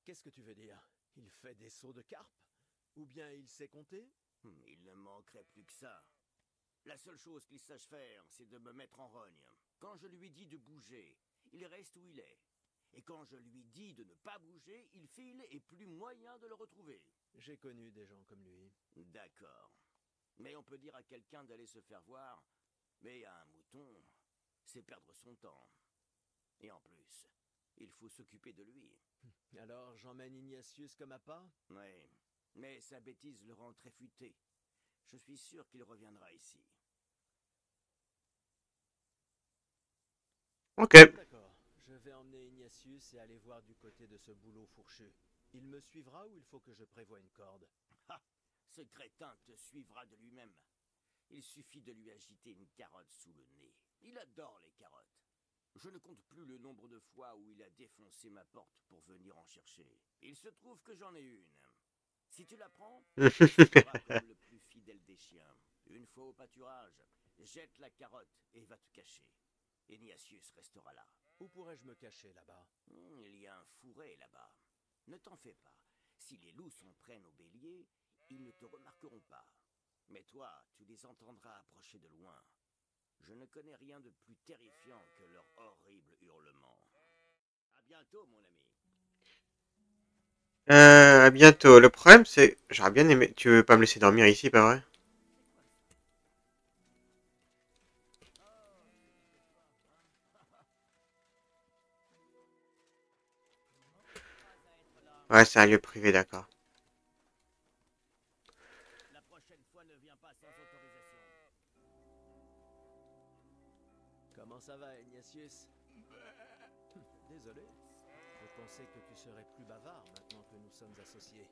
Qu'est-ce que tu veux dire? Il fait des sauts de carpe? Ou bien il sait compter? Il ne manquerait plus que ça. La seule chose qu'il sache faire, c'est de me mettre en rogne. Quand je lui dis de bouger, il reste où il est. Et quand je lui dis de ne pas bouger, il file et plus moyen de le retrouver. J'ai connu des gens comme lui. D'accord. Mais on peut dire à quelqu'un d'aller se faire voir, mais à un mouton, c'est perdre son temps. Et en plus, il faut s'occuper de lui. Alors j'emmène Ignatius comme appât? Oui, mais sa bêtise le rend très futé. Je suis sûr qu'il reviendra ici. Ok. D'accord. Je vais emmener Ignatius et aller voir du côté de ce bouleau fourchu. Il me suivra ou il faut que je prévoie une corde? Ah, ce crétin te suivra de lui-même. Il suffit de lui agiter une carotte sous le nez. Il adore les carottes. Je ne compte plus le nombre de fois où il a défoncé ma porte pour venir en chercher. Il se trouve que j'en ai une. Si tu la prends, tu seras comme le plus fidèle des chiens. Une fois au pâturage, jette la carotte et va te cacher. Ignatius restera là. Où pourrais-je me cacher là-bas? Il y a un fourré là-bas. Ne t'en fais pas. Si les loups s'en prennent au bélier, ils ne te remarqueront pas. Mais toi, tu les entendras approcher de loin. Je ne connais rien de plus terrifiant que leur horrible hurlement. À bientôt, mon ami. À bientôt. Le problème, c'est... J'aurais bien aimé... Tu veux pas me laisser dormir ici, pas vrai? Ouais, c'est un lieu privé, d'accord. La prochaine fois, ne viens pas sans autorisation. Comment ça va, Ignatius? Désolé. Je pensais que tu serais plus bavard maintenant que nous sommes associés.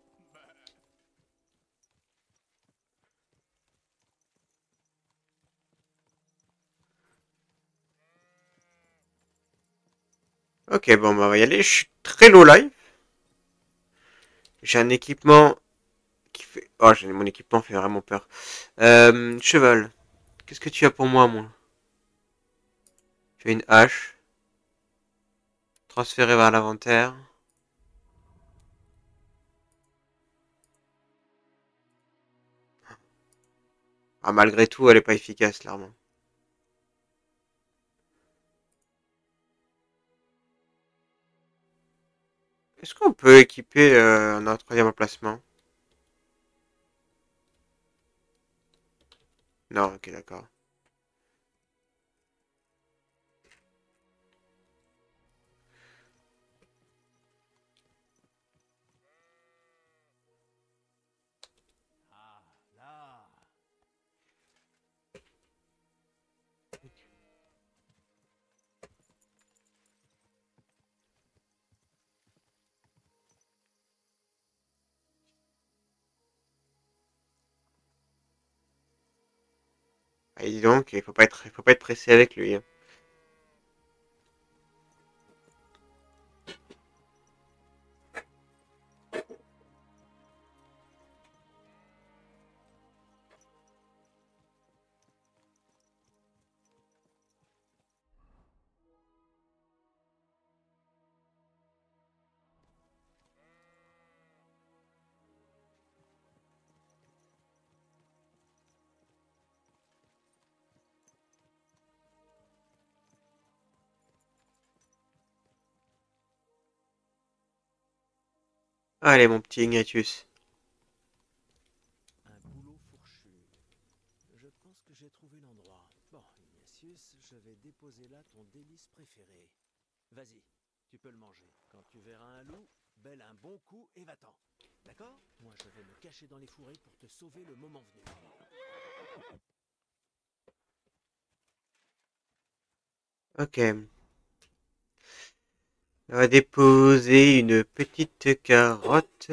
Ok, bon, bah, on va y aller. Je suis très low life. J'ai un équipement qui fait... Oh, mon équipement fait vraiment peur. Cheval. Qu'est-ce que tu as pour moi, moi? Tu as une hache. Transférer vers l'inventaire. Ah, malgré tout, elle est pas efficace, clairement. Est-ce qu'on peut équiper un troisième emplacement? Non, ok, d'accord. Ah, là. Ah, dis donc, faut pas être pressé avec lui, hein. Allez, mon petit Ignatius. Un boulot fourchu. Je pense que j'ai trouvé l'endroit. Bon, Ignatius, je vais déposer là ton délice préféré. Vas-y, tu peux le manger. Quand tu verras un loup, belle un bon coup et va-t'en. D'accord? Moi, je vais me cacher dans les fourrés pour te sauver le moment venu. Ok. On va déposer une petite carotte.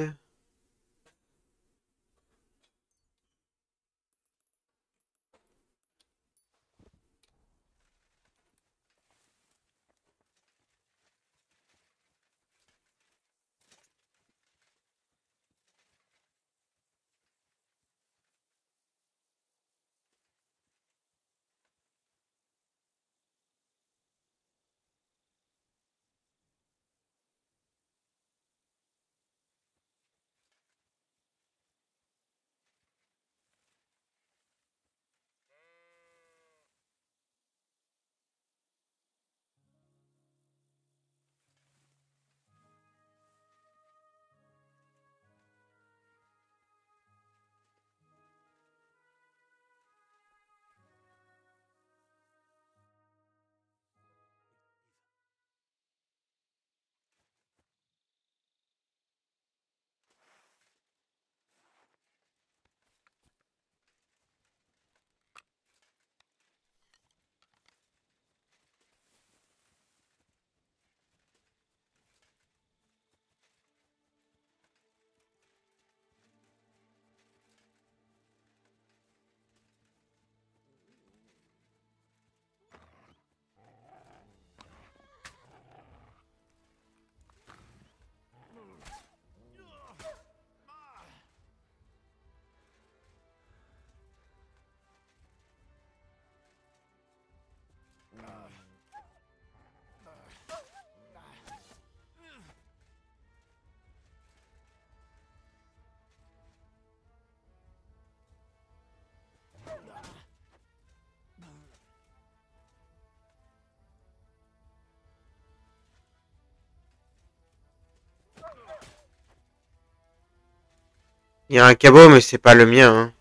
Il y a un cabot, mais c'est pas le mien, hein.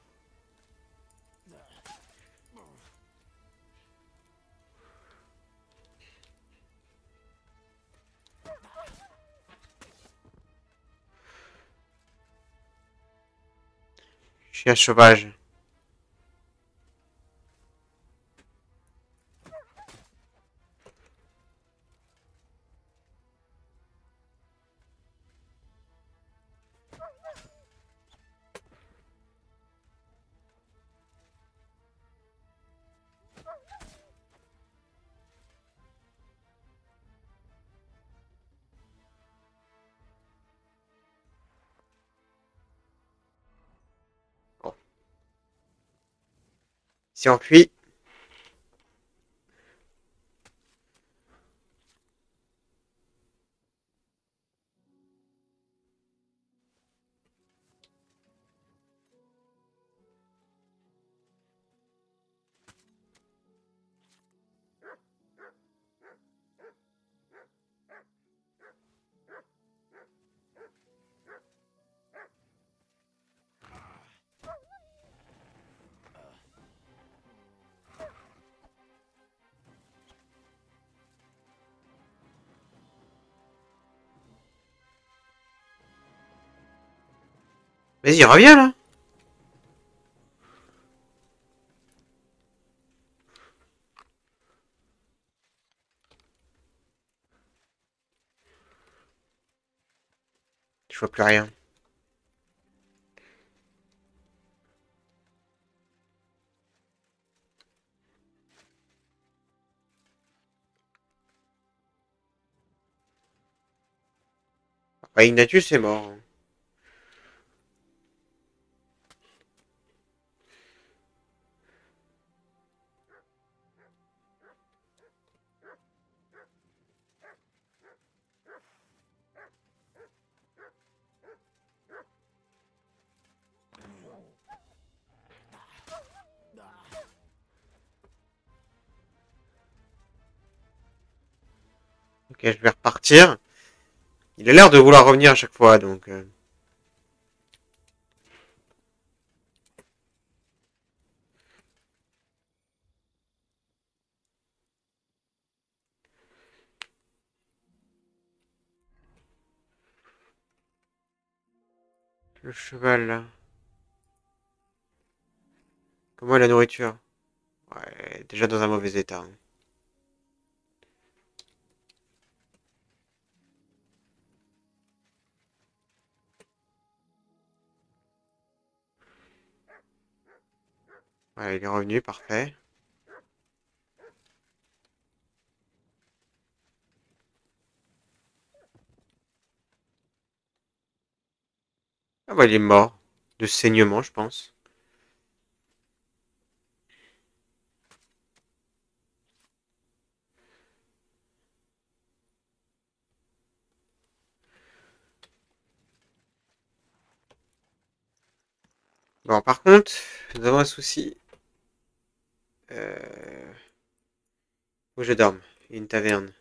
Chien sauvage. Bon. Si on fuit. Vas-y, reviens là. Je vois plus rien. Ah, Ignatius est mort. Ok, je vais repartir. Il a l'air de vouloir revenir à chaque fois, donc... Le cheval, là. Comment est la nourriture? Ouais, déjà dans un mauvais état, hein. Ouais, il est revenu, parfait. Ah bah il est mort. De saignement, je pense. Bon, par contre, nous avons un souci. Faut que je dorme. Il y a une taverne.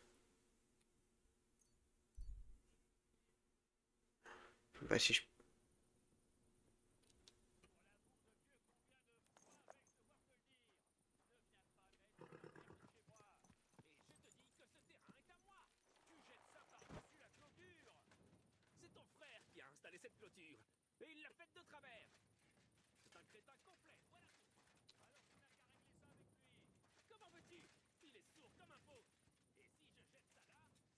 Bah si je... C'est ton frère qui a installé cette clôture. Et il l'a faite de travers. C'est un crétin complet, voilà tout. Alors tu n'as qu'à régler ça avec lui. Comment veux-tu? Il est sourd comme un faux. Et si je jette ça là, c'est parce que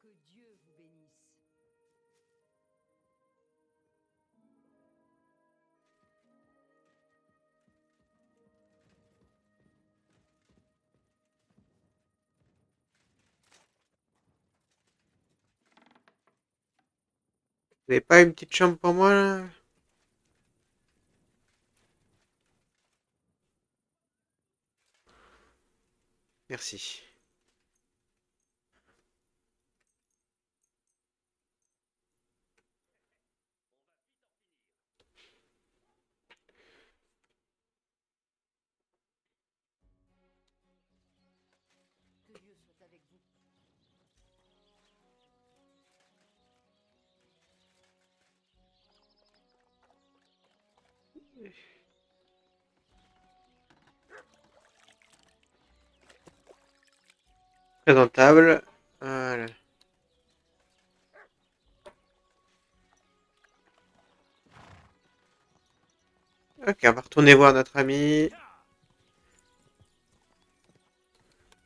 Que Dieu vous bénisse. Vous avez pas une petite chambre pour moi, là? Merci. Que Dieu soit avec vous. Présentable. Voilà. Ok, on va retourner voir notre ami.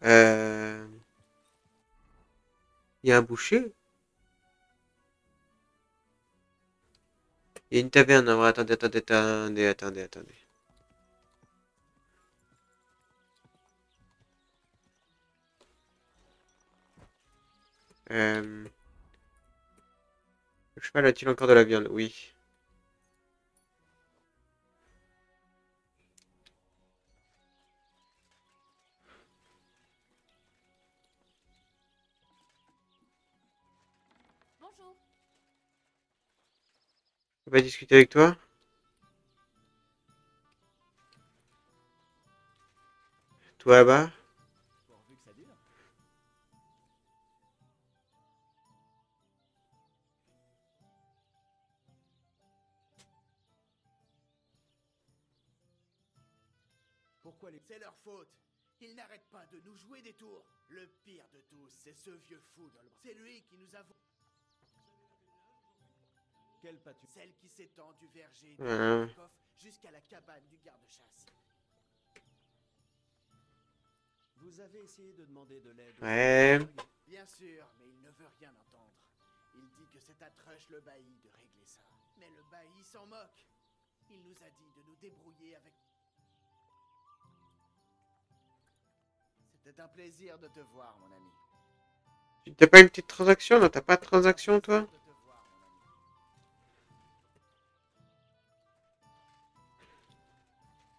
Il y a un boucher? Il y a une taverne. Non, attendez. Le cheval a-t-il encore de la viande? Oui. Bonjour. On va discuter avec toi? Toi là-bas? Pourvu que ça dure. pourquoi les... C'est leur faute. Ils n'arrêtent pas de nous jouer des tours. Le pire de tous, c'est ce vieux fou d'Olbra. C'est lui qui nous a... Quelle pâture? Celle qui s'étend du verger de Hein. Kharkov jusqu'à la cabane du garde-chasse. Vous avez essayé de demander de l'aide aux Ouais. archéologues? Bien sûr, mais il ne veut rien entendre. Il dit que c'est à Trush le bailli de régler ça. Mais le bailli s'en moque. Il nous a dit de nous débrouiller avec... C'était un plaisir de te voir, mon ami. T'as pas une petite transaction? Non, t'as pas de transaction, toi? De te voir, mon ami.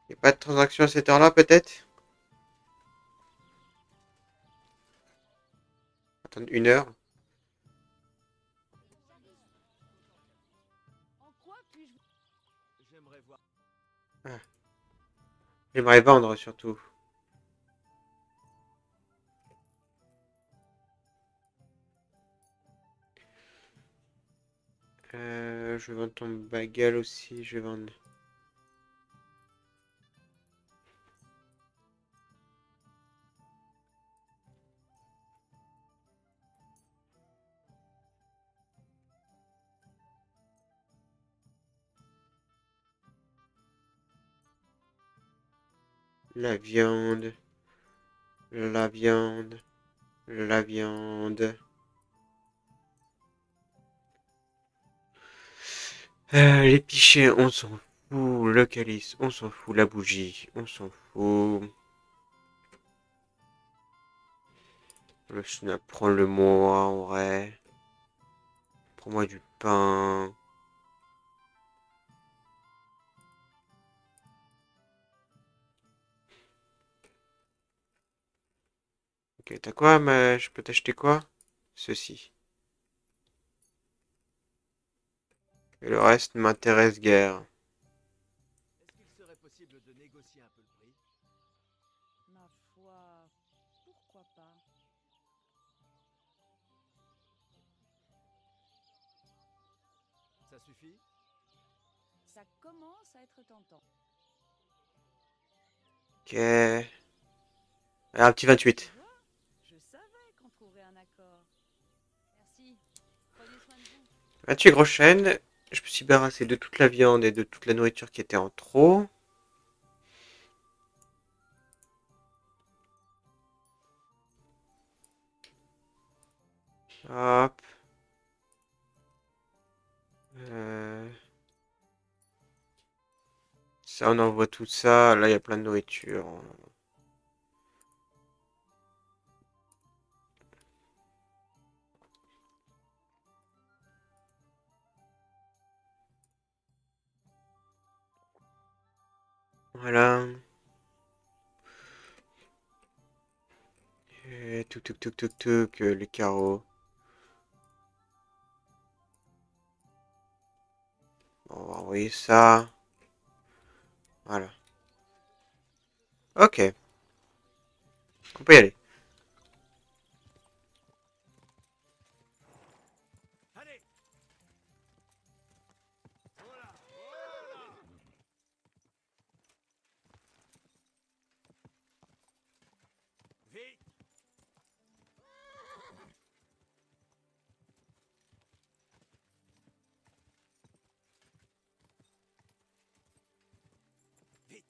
Y a pas de transaction à cette heure-là, peut-être? Attends, 1 heure. En quoi puis-je... J'aimerais voir. J'aimerais vendre, surtout. Je vais vendre ton bagel aussi. Je vais vendre. La viande. La viande. La viande. Les pichets, on s'en fout. Le calice, on s'en fout. La bougie, on s'en fout. Le snap, prends-le-moi en vrai. Prends-moi du pain. Ok, t'as quoi, mais je peux t'acheter quoi? Ceci. Et le reste ne m'intéresse guère. Est-ce qu'il serait possible de négocier un peu le prix? Ma foi, pourquoi pas? Ça suffit? Ça commence à être tentant. Ok. Un petit 28. Tu vois, je savais qu'on trouverait un accord. Merci. Prenez soin de vous. 28 grosses chaînes. Je me suis débarrassé de toute la viande et de toute la nourriture qui était en trop. Hop. Ça, on envoie tout ça. Là, il y a plein de nourriture. Voilà. Et tout, tout, tout, tout, tout, les carreaux. Bon, on va envoyer ça. Voilà. Ok. On peut y aller. Allez. Voilà, voilà. Vite. Vite.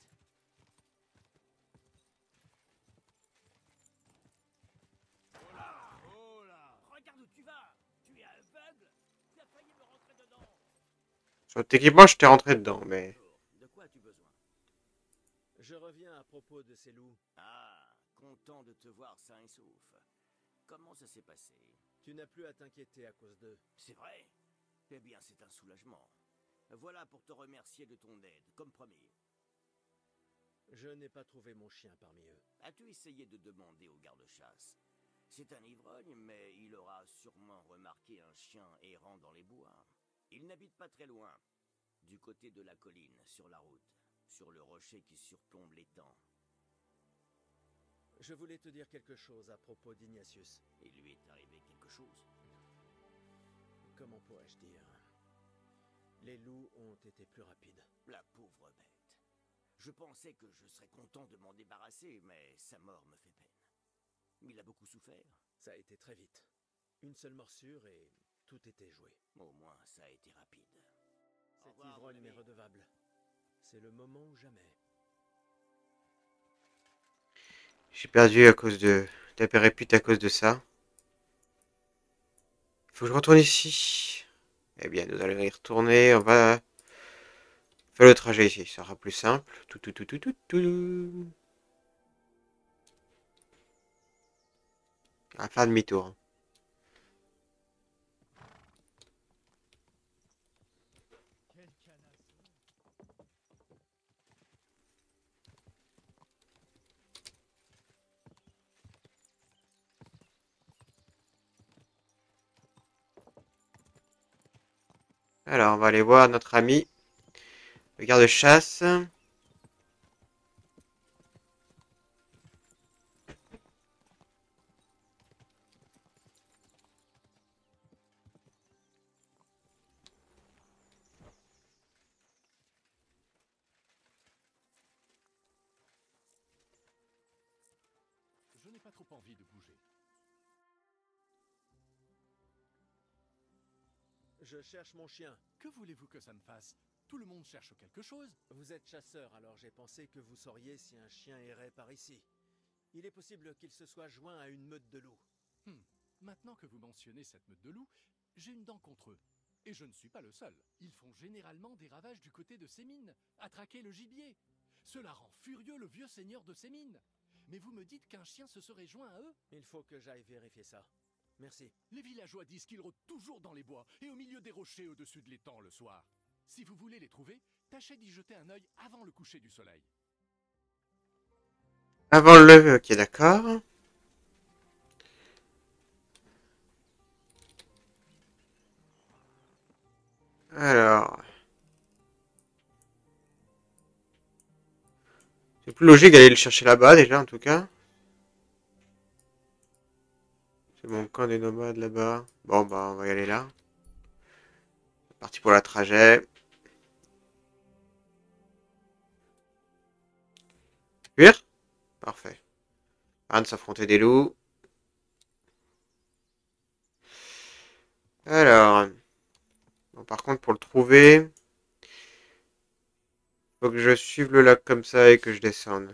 Oh là. Regarde où tu vas. Tu es aveugle. Tu as failli me rentrer dedans. Sur techniquement, je t'ai rentré dedans, mais... De quoi as-tu besoin? Je reviens à propos de ces loups. Ah, content de te voir sain et sauf. Comment ça s'est passé? Tu n'as plus à t'inquiéter à cause d'eux. C'est vrai? Eh bien, c'est un soulagement. Voilà pour te remercier de ton aide, comme promis. Je n'ai pas trouvé mon chien parmi eux. As-tu essayé de demander au garde-chasse? C'est un ivrogne, mais il aura sûrement remarqué un chien errant dans les bois. Il n'habite pas très loin, du côté de la colline, sur la route, sur le rocher qui surplombe l'étang. Je voulais te dire quelque chose à propos d'Ignatius. Il lui est arrivé quelque chose. Comment pourrais-je dire? Les loups ont été plus rapides. La pauvre bête. Je pensais que je serais content de m'en débarrasser, mais sa mort me fait peine. Il a beaucoup souffert. Ça a été très vite. Une seule morsure et tout était joué. Au moins, ça a été rapide. Au Cet revoir, ivrogne mon m'est ami. redevable. C'est le moment ou jamais. J'ai perdu à cause de... T'as répute à cause de ça. Faut que je retourne ici. Eh bien, nous allons y retourner. On va faire le trajet ici. Ça sera plus simple. Tout, tout, tout, tout, tout, tout. On va faire demi-tour. Alors, on va aller voir notre ami, le garde-chasse. n'ai pas trop envie de bouger. Je cherche mon chien. Que voulez-vous que ça me fasse? Tout le monde cherche quelque chose. Vous êtes chasseur, alors j'ai pensé que vous sauriez si un chien errait par ici. Il est possible qu'il se soit joint à une meute de loups. Maintenant que vous mentionnez cette meute de loups, j'ai une dent contre eux. Et je ne suis pas le seul. Ils font généralement des ravages du côté de ces mines, à traquer le gibier. Cela rend furieux le vieux seigneur de ces mines. Mais vous me dites qu'un chien se serait joint à eux? Il faut que j'aille vérifier ça. Merci. Les villageois disent qu'ils rôdent toujours dans les bois et au milieu des rochers au-dessus de l'étang le soir. Si vous voulez les trouver, tâchez d'y jeter un œil avant le coucher du soleil. Avant le lever, ok, d'accord. Alors... C'est plus logique d'aller le chercher là-bas, déjà, en tout cas. C'est mon camp des nomades, là-bas. Bon, bah, on va y aller là. C'est parti pour la trajet. Fuir? Parfait. Rien de s'affronter des loups. Alors... Bon, par contre, pour le trouver... Faut que je suive le lac comme ça et que je descende.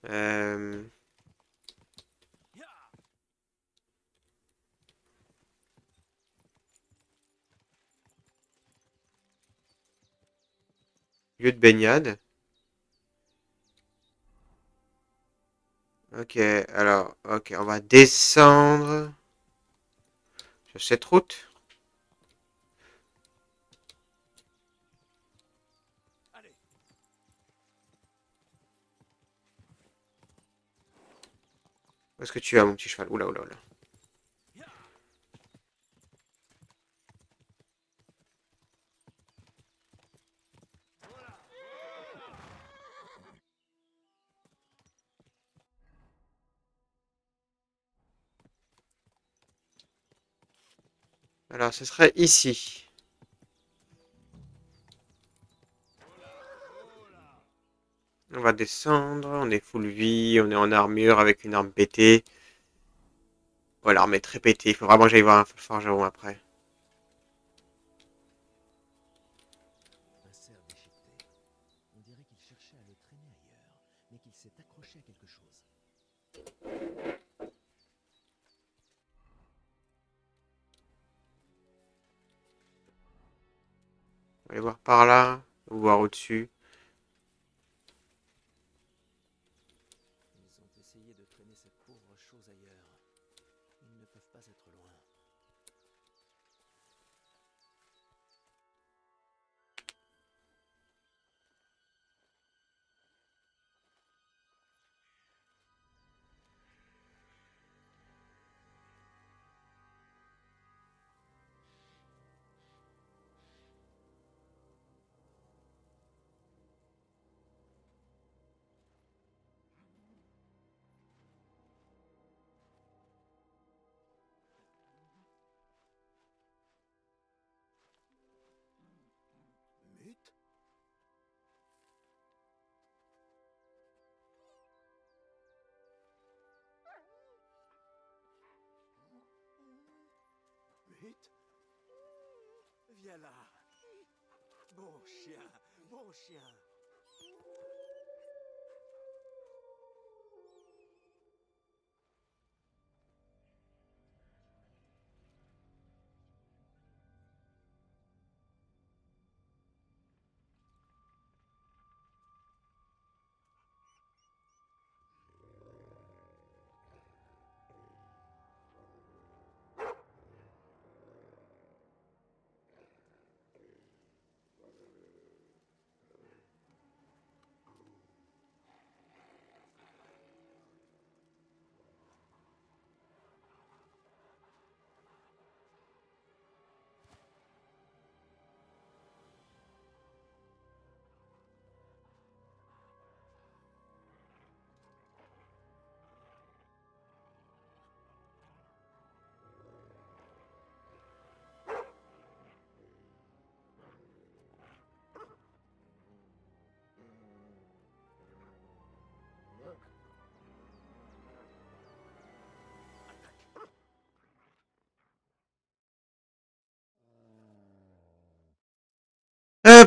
Lieu de baignade. Ok, alors, ok, on va descendre sur cette route. Allez. Où est-ce que tu as, mon petit cheval? Oula, oula, oula. Alors, ce serait ici. On va descendre, on est full vie, on est en armure avec une arme pétée. Ouais, l'arme est très pétée, il faut vraiment que j'aille voir un forgeron après. Un cerf déchiqueté. On dirait qu'il cherchait à le traîner ailleurs, mais qu'il s'est accroché à quelque chose. On va aller voir par là, ou voir au-dessus. Ils ont essayé de traîner cette pauvre chose ailleurs. Ils ne peuvent pas être loin. Mute? Mute? Viens là. Bon chien, bon chien.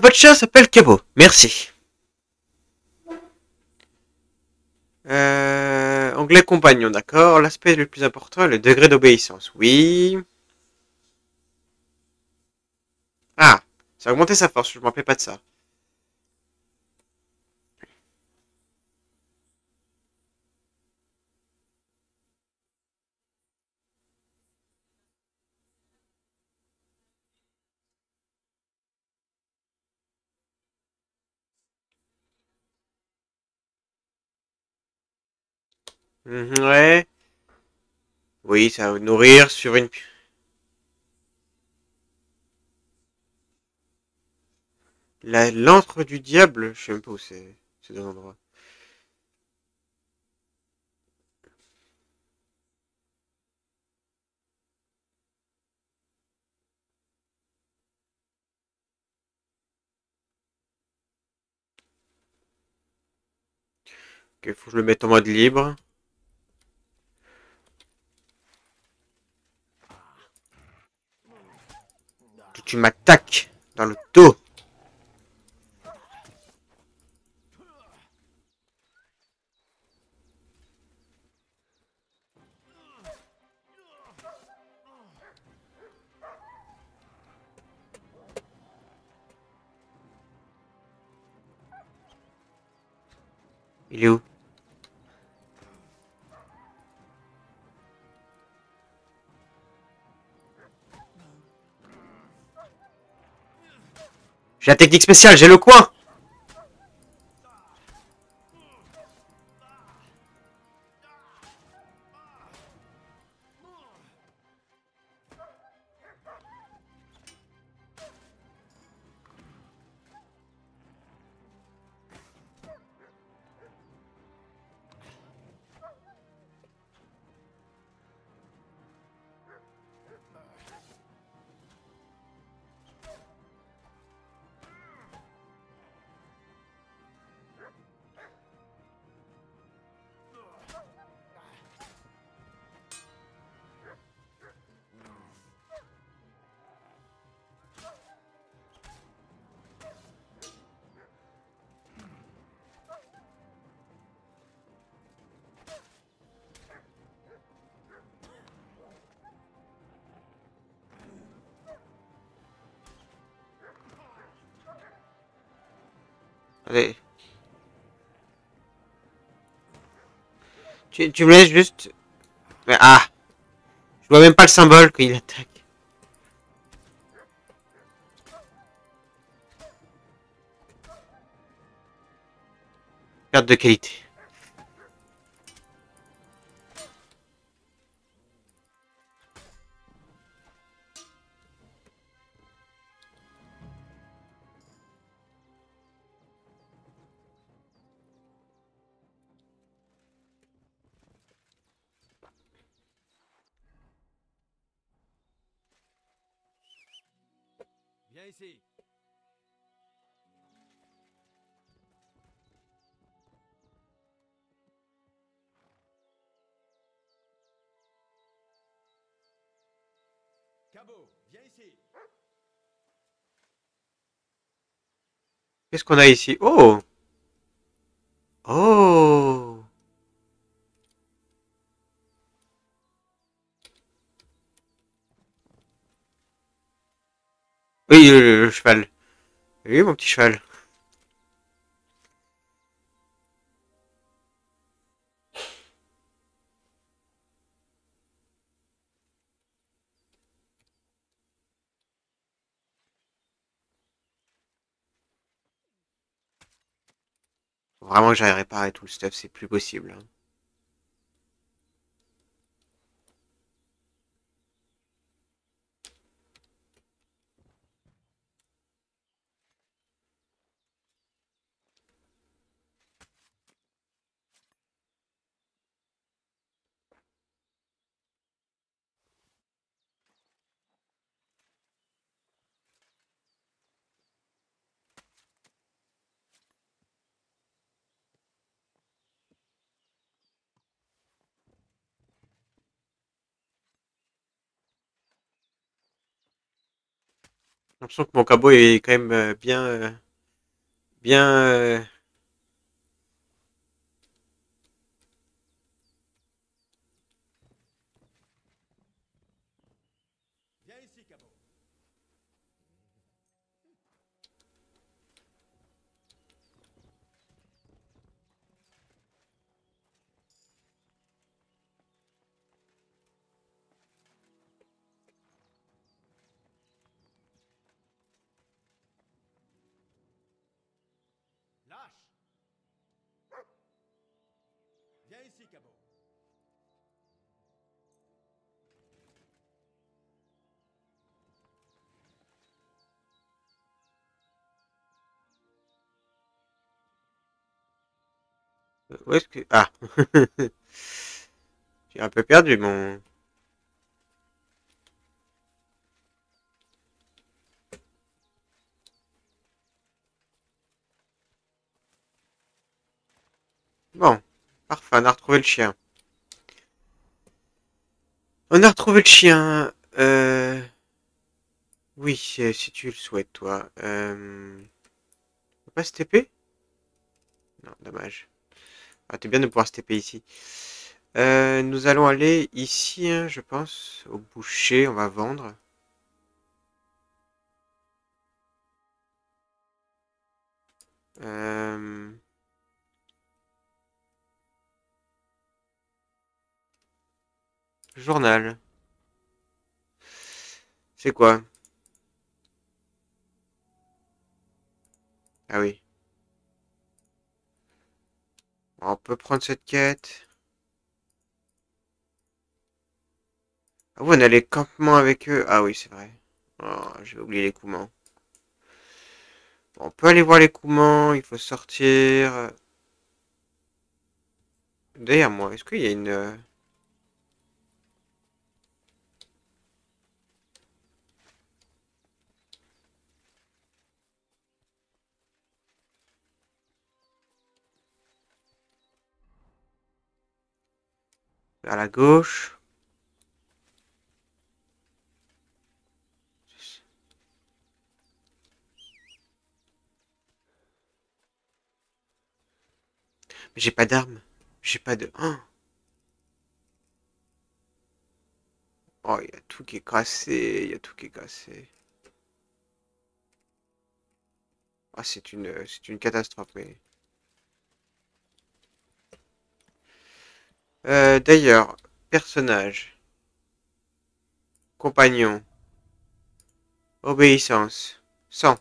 votre chien s'appelle Cabo. Merci. Anglais compagnon, d'accord. L'aspect le plus important est le degré d'obéissance. Oui. Ah, ça a augmenté sa force, je me rappelais pas de ça. Ouais. Oui, ça va nourrir sur une... L'antre du diable, je sais même pas où c'est, ces deux endroits. Ok, faut que je le mette en mode libre. Que tu m'attaques dans le dos. Il est où? J'ai la technique spéciale, j'ai le coin. Allez. Tu me laisses juste... Mais, ah, je vois même pas le symbole qu'il attaque. Perte de qualité. Viens ici. Cabo, viens ici. Qu'est-ce qu'on a ici? Oh! Oh! Oui, le cheval. Oui, mon petit cheval. Vraiment que j'aille réparer tout le stuff, c'est plus possible. Hein. l'impression que mon cabot est quand même bien. Viens ici, Cabot. Lâche. Viens ici, Cabot. Où est-ce que... Ah. J'ai un peu perdu mon... Bon. Parfait, on a retrouvé le chien. On a retrouvé le chien. Oui, si tu le souhaites, toi. On peut pas se TP? Non, dommage. Ah, t'es bien de pouvoir se TP ici. Nous allons aller ici, hein, je pense, au boucher. On va vendre. Euh... Journal. C'est quoi? Ah oui. On peut prendre cette quête. Ah oui, on a les campements avec eux. Ah oui, c'est vrai. Oh, j'ai oublié les Koumans. Bon, on peut aller voir les Koumans. Il faut sortir. Derrière moi, est-ce qu'il y a une... vers la gauche? Mais j'ai pas d'armes. J'ai pas de... Oh, il y a tout qui est cassé. Il y a tout qui est cassé. Ah, c'est une catastrophe, mais... D'ailleurs, personnage, compagnon, obéissance, 100,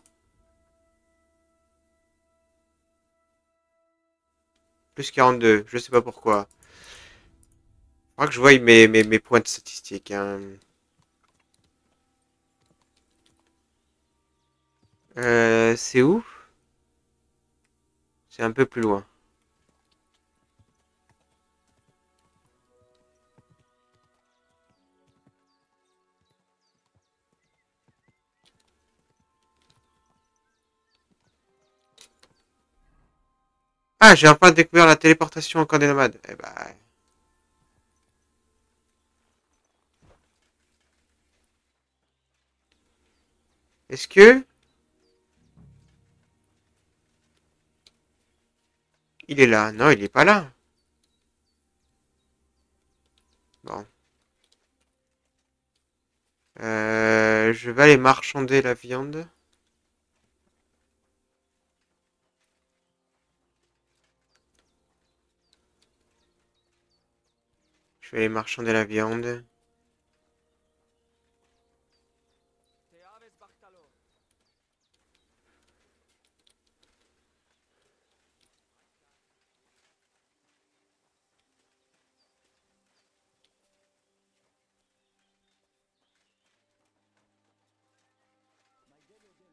plus 42, je sais pas pourquoi. Je crois que je vois mes points de statistiques, hein. C'est où? C'est un peu plus loin. Ah, j'ai enfin découvert la téléportation en camp des nomades. Eh ben... Est-ce que... Il est là? Non, il est pas là. Bon. Je vais aller marchander la viande. Je vais aller marchander la viande.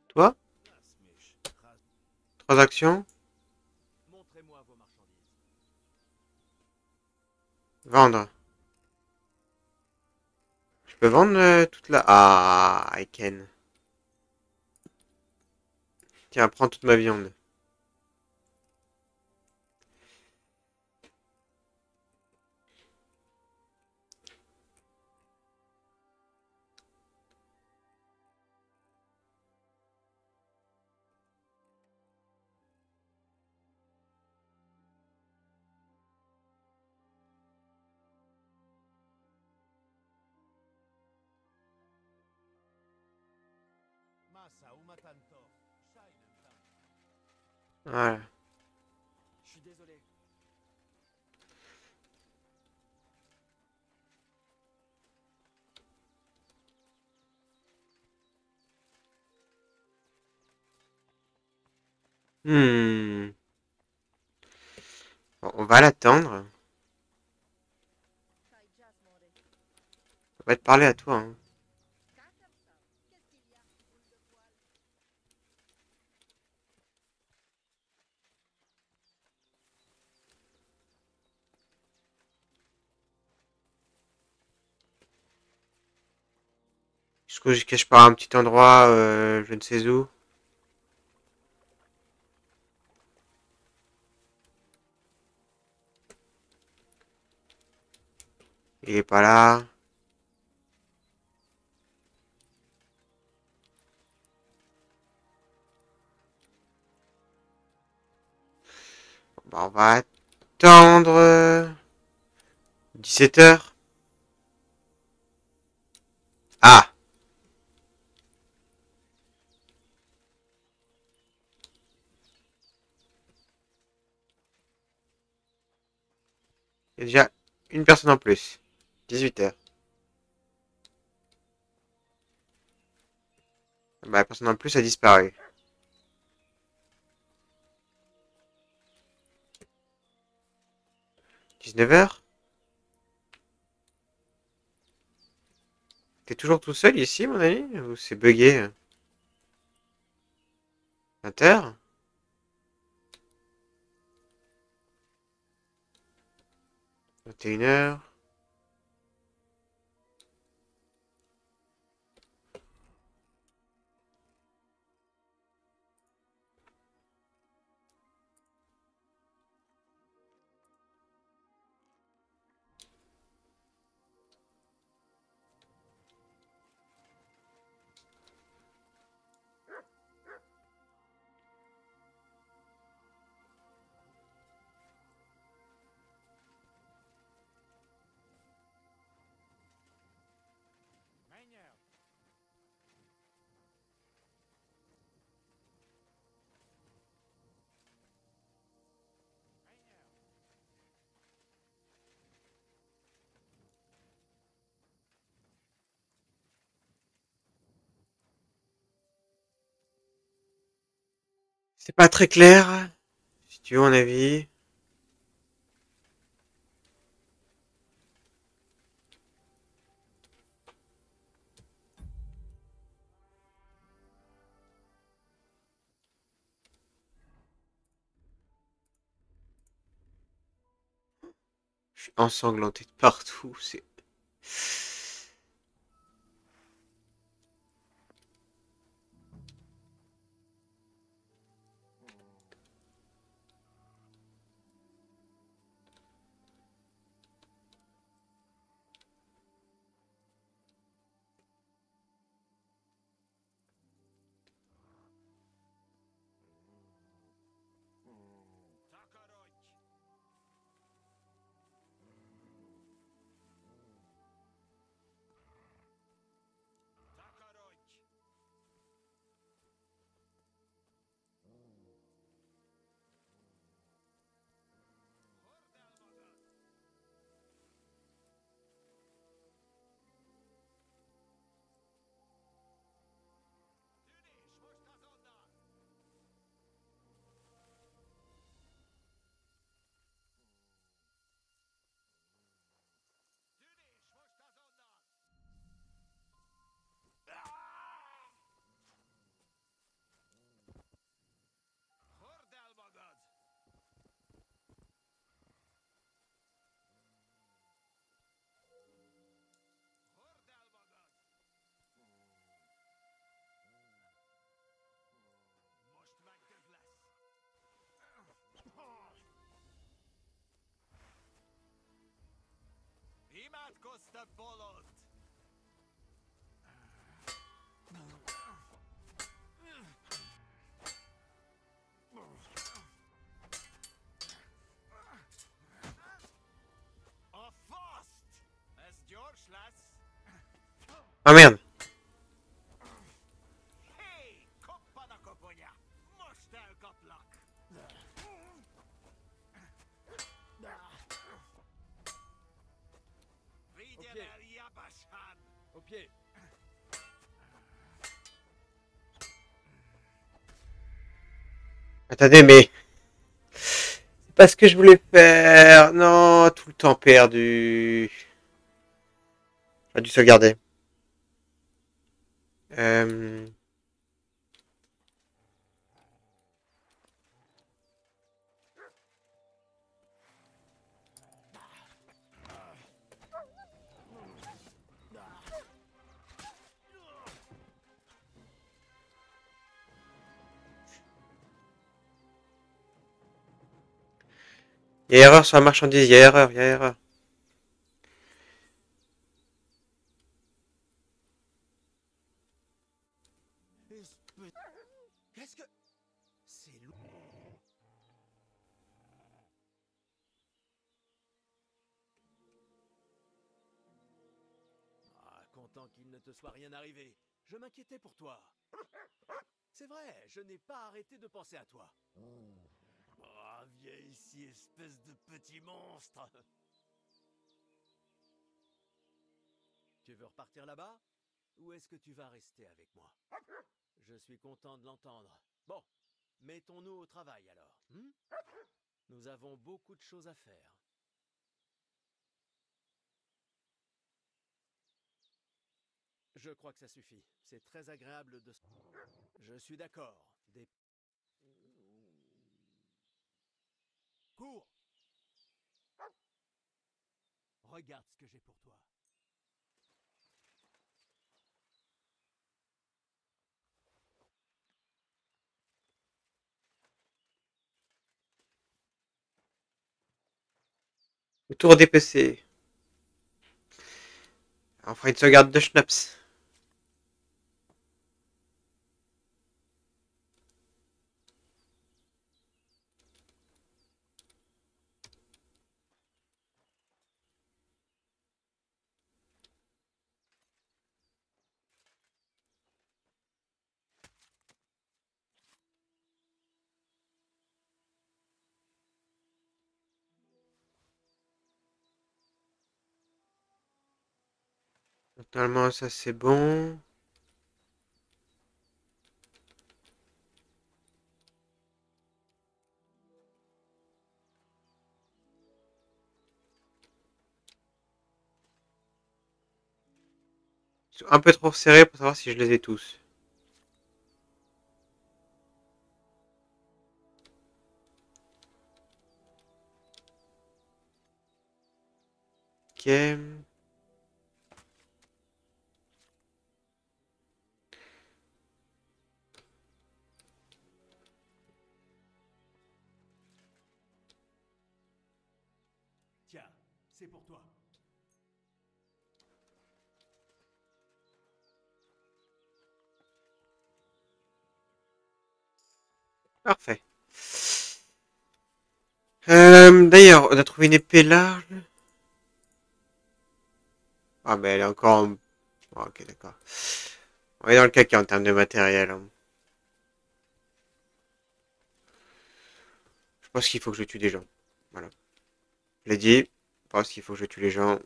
Toi? Transaction? Montrez-moi vos marchandises. Vendre. Je peux vendre toute la... Ah, I can. Tiens, prends toute ma viande. Voilà. Je suis désolé. Hmm. Bon, on va l'attendre. On va te parler à toi. Hein. Est-ce que je cache pas un petit endroit, je ne sais où. Il est pas là. Bah, on va attendre 17h. Ah! Il y a déjà une personne en plus. 18h. Bah, la personne en plus a disparu. 19h? T'es toujours tout seul ici, mon ami? Ou c'est bugué? 20h? 21h? C'est pas très clair, si tu veux mon avis. Je suis ensanglanté de partout, c'est... Ah merde! pied. Au pied. Attendez, mais c'est pas ce que je voulais faire. Non, tout le temps perdu. J'aurais dû sauvegarder. Euh... Il y a erreur sur la marchandise, il y a erreur, il y a erreur. Qu'est-ce que... C'est lourd. Ah, content qu'il ne te soit rien arrivé. Je m'inquiétais pour toi. C'est vrai, je n'ai pas arrêté de penser à toi. Ah, viens ici, espèce de petit monstre. Tu veux repartir là-bas? Ou est-ce que tu vas rester avec moi? Je suis content de l'entendre. Bon, mettons-nous au travail alors. Nous avons beaucoup de choses à faire. Je crois que ça suffit. C'est très agréable de... Je suis d'accord. Des... Cours! Regarde ce que j'ai pour toi. Autour des PC. On fera une sauvegarde de Schnaps. Normalement, ça c'est bon. Ils sont un peu trop serrés pour savoir si je les ai tous. Ok. Tiens, c'est pour toi. Parfait. D'ailleurs, on a trouvé une épée large. Ah, mais elle est encore en... Oh, ok, d'accord. On est dans le caca en termes de matériel, hein. Je pense qu'il faut que je tue des gens. Voilà. Je l'ai dit. Je pense qu'il faut que je tue les gens.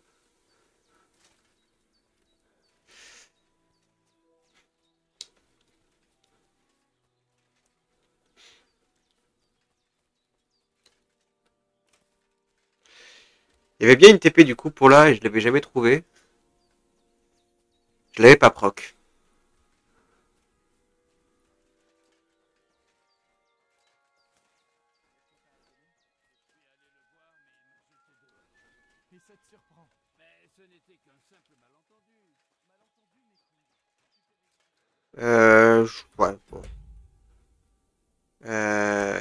Il y avait bien une TP du coup pour là et je l'avais jamais trouvé. Je l'avais pas proc. Et ça te surprend. Mais ce n'était qu'un simple malentendu. Ouais, bon.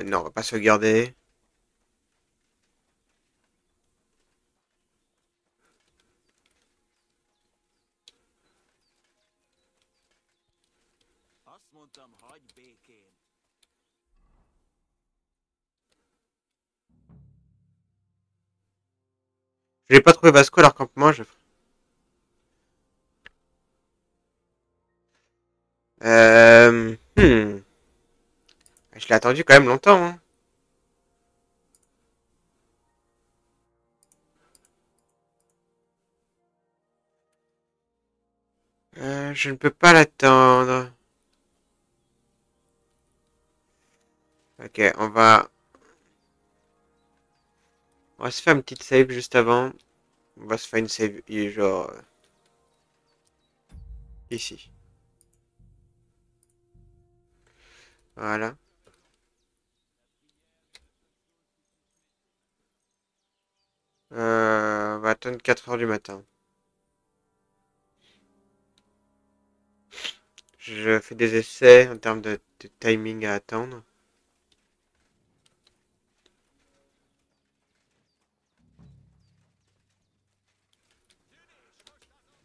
Non, on va pas sauvegarder. Je n'ai pas trouvé Vasco à leur campement. Je l'ai attendu quand même longtemps, hein. Je ne peux pas l'attendre. Ok, on va se faire une petite save juste avant. On va se faire une save genre ici. Voilà. On va attendre 4 heures du matin. Je fais des essais en termes de timing à attendre.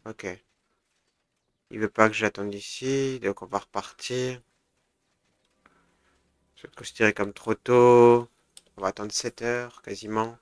Ok. Il veut pas que j'attende ici, donc on va repartir. Je vais le considérer comme trop tôt. On va attendre 7 heures quasiment.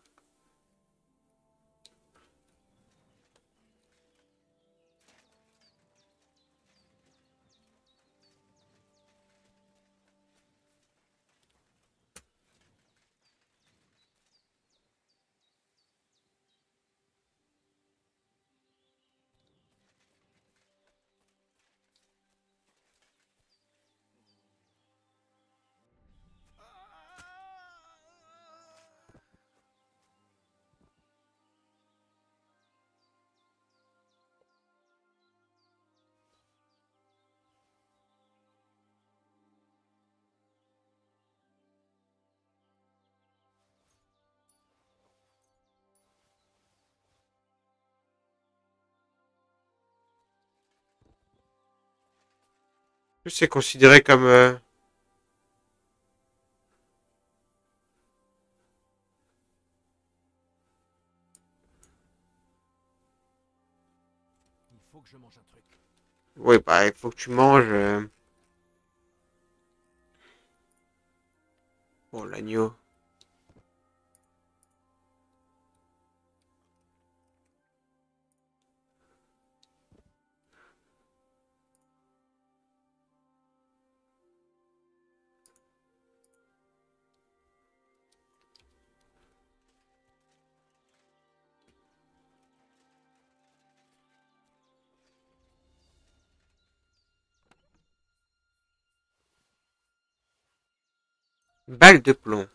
C'est considéré comme... Il faut que je mange un truc. Oui, bah il faut que tu manges. Bon, l'agneau. Balle de plomb.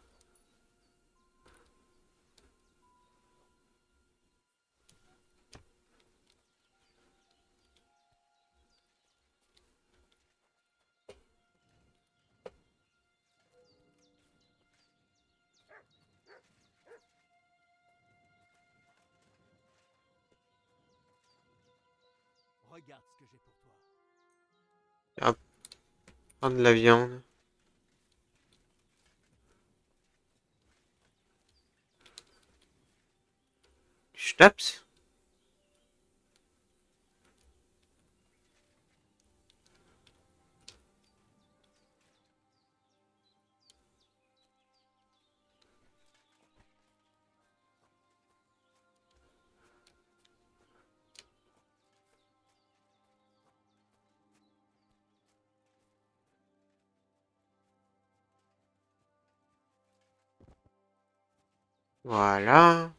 Regarde ce que j'ai pour toi. Hop, prendre de la viande. Du schnapps. Voilà.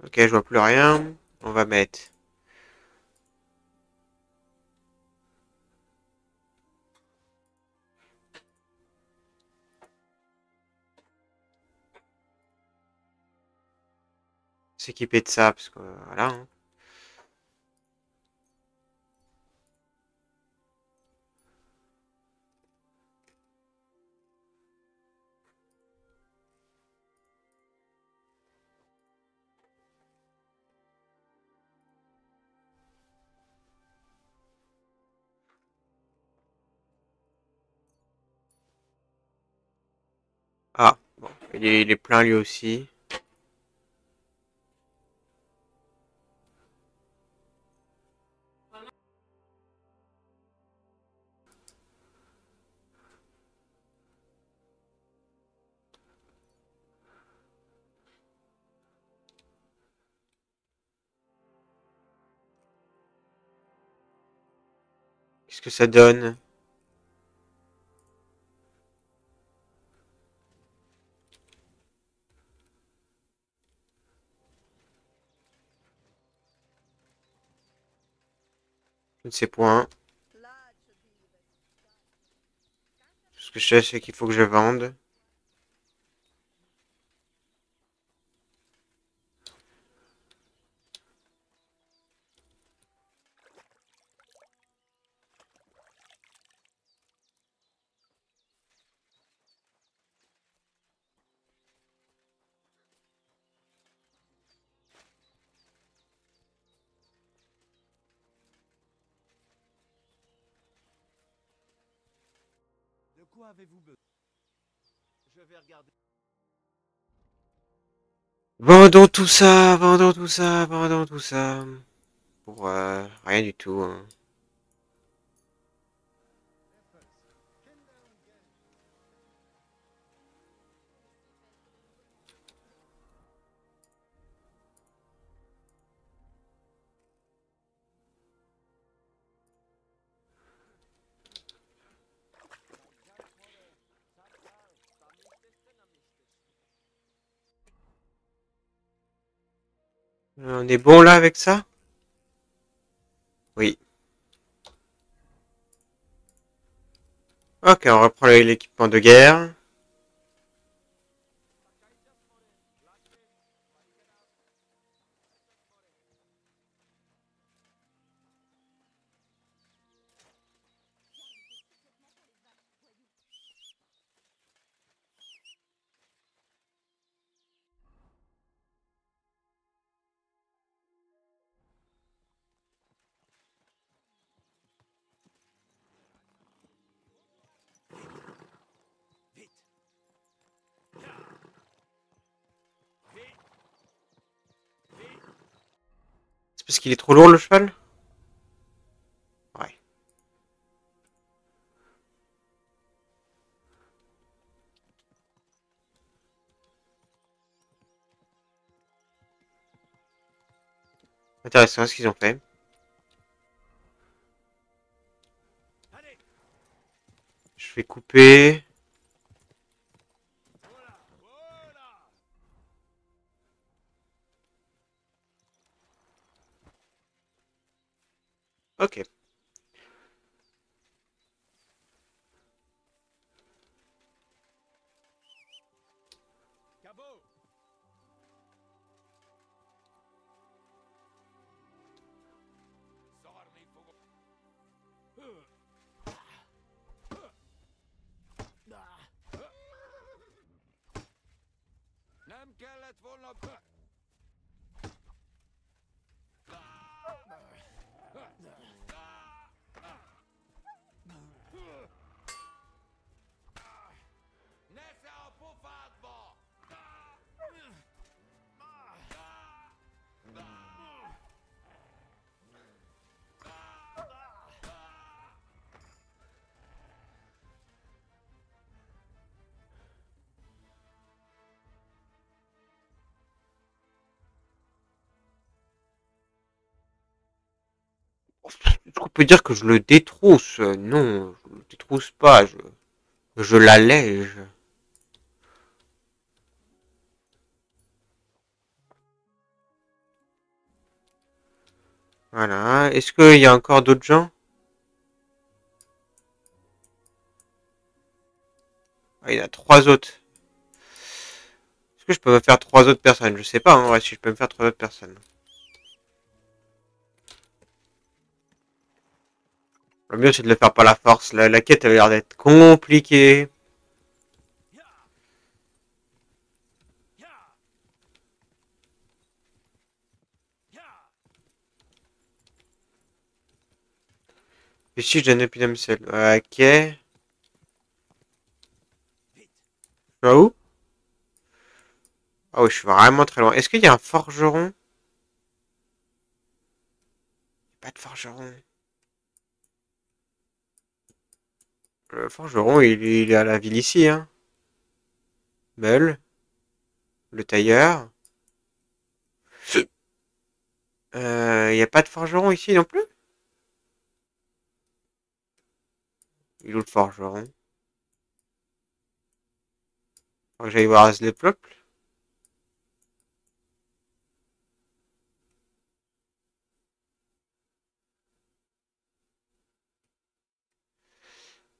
Ok, je vois plus rien. On va mettre... S'équiper de ça, parce que voilà. Hein. Ah, bon, il est plein lui aussi. Qu'est-ce que ça donne? Je ne sais point. Tout ce que je sais, c'est qu'il faut que je vende. De quoi avez-vous besoin? Je vais regarder. Vendons tout ça, vendons tout ça, vendons tout ça. Pour rien du tout. Hein. On est bon là avec ça? Oui. Ok, on reprend l'équipement de guerre. C'est parce qu'il est trop lourd le cheval? Ouais. Intéressant ce qu'ils ont fait. Je vais couper. Ok. Est-ce qu'on peut dire que je le détrousse? Non, je le détrousse pas. Je l'allège. Voilà. Est-ce qu'il y a encore d'autres gens? Ah, il y en a 3 autres. Est-ce que je peux me faire 3 autres personnes? Je sais pas, hein, ouais, si je peux me faire 3 autres personnes. Le mieux, c'est de le faire par la force. La quête, elle a l'air d'être compliquée. Vestige d'un épidémie. Ok. Je suis où? Ah oui, je suis vraiment très loin. Est-ce qu'il y a un forgeron? Pas de forgeron. Le forgeron, il est à la ville ici, hein. Meul. Le tailleur. Il n'y a pas de forgeron ici non plus? Il est où le forgeron? Faut que j'aille voir le peuple.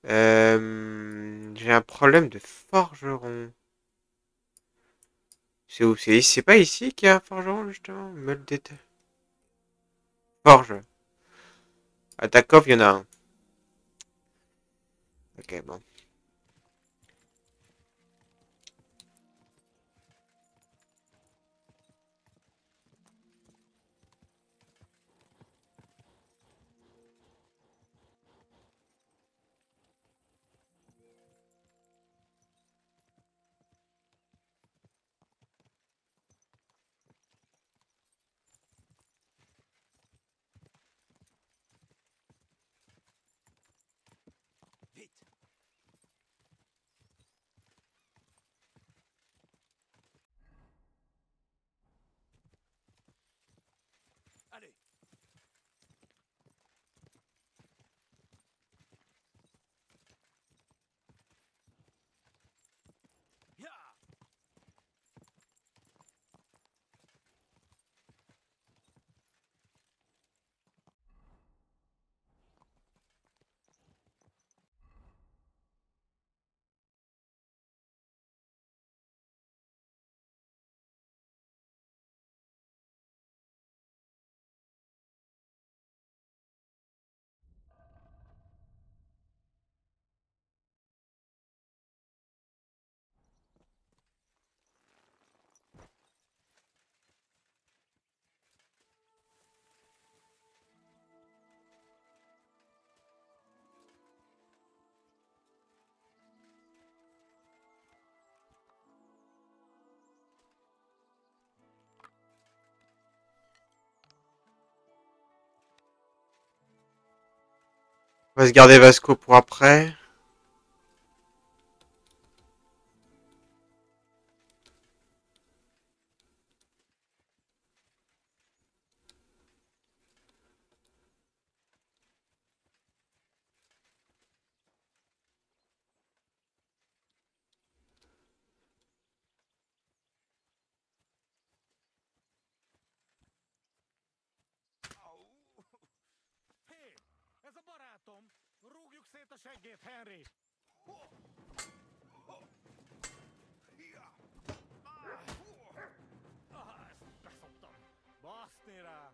J'ai un problème de forgeron. C'est où? C'est pas ici qu'il y a un forgeron, justement? Meule d'été. Forge. À Takov, il y en a un. Ok, bon. Vite. Allez. Ya. On va se garder Vasco pour après. Hé, ez a barátom! Rúgjuk szét a seggét, Henry! Ezt beszoptam! Baszni rá!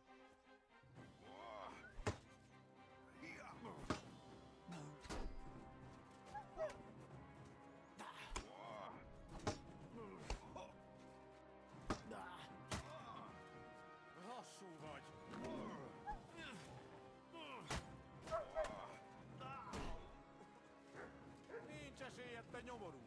Lassú vagy! Nincs esélyed, te nyomorú!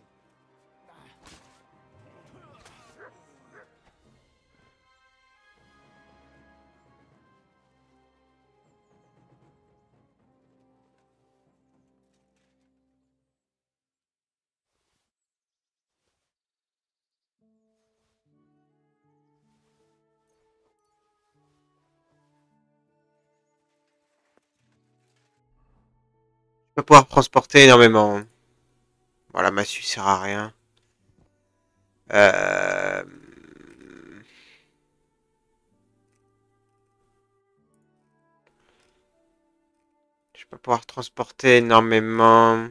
Je vais pouvoir transporter énormément. Voilà, ma massue sert à rien. Euh... Je vais pouvoir transporter énormément.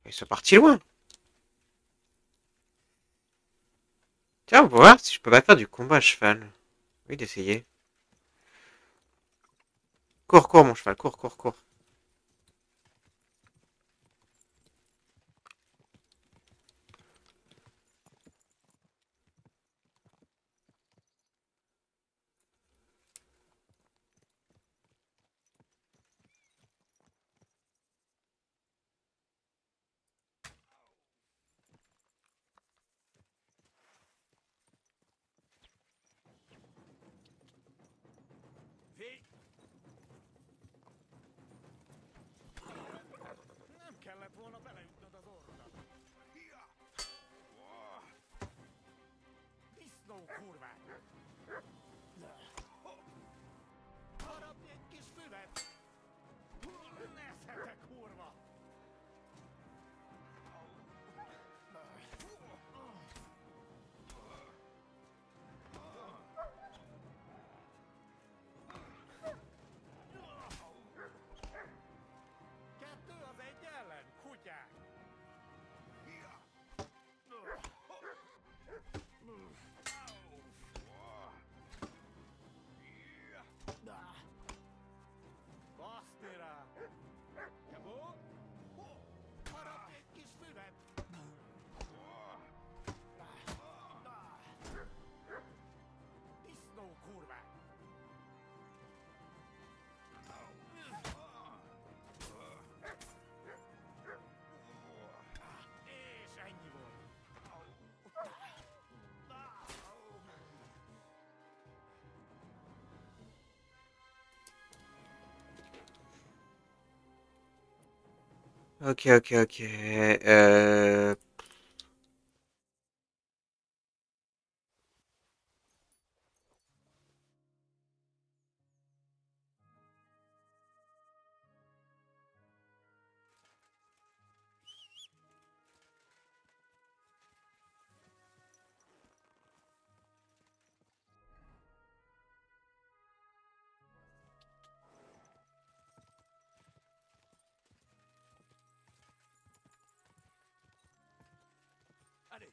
Ils sont partis loin. Tiens, on va voir si je peux pas faire du combat à cheval. Oui, d'essayer. Cours, cours, mon cheval, cours, cours, cours. Vite. Ok, ok, ok. Allez.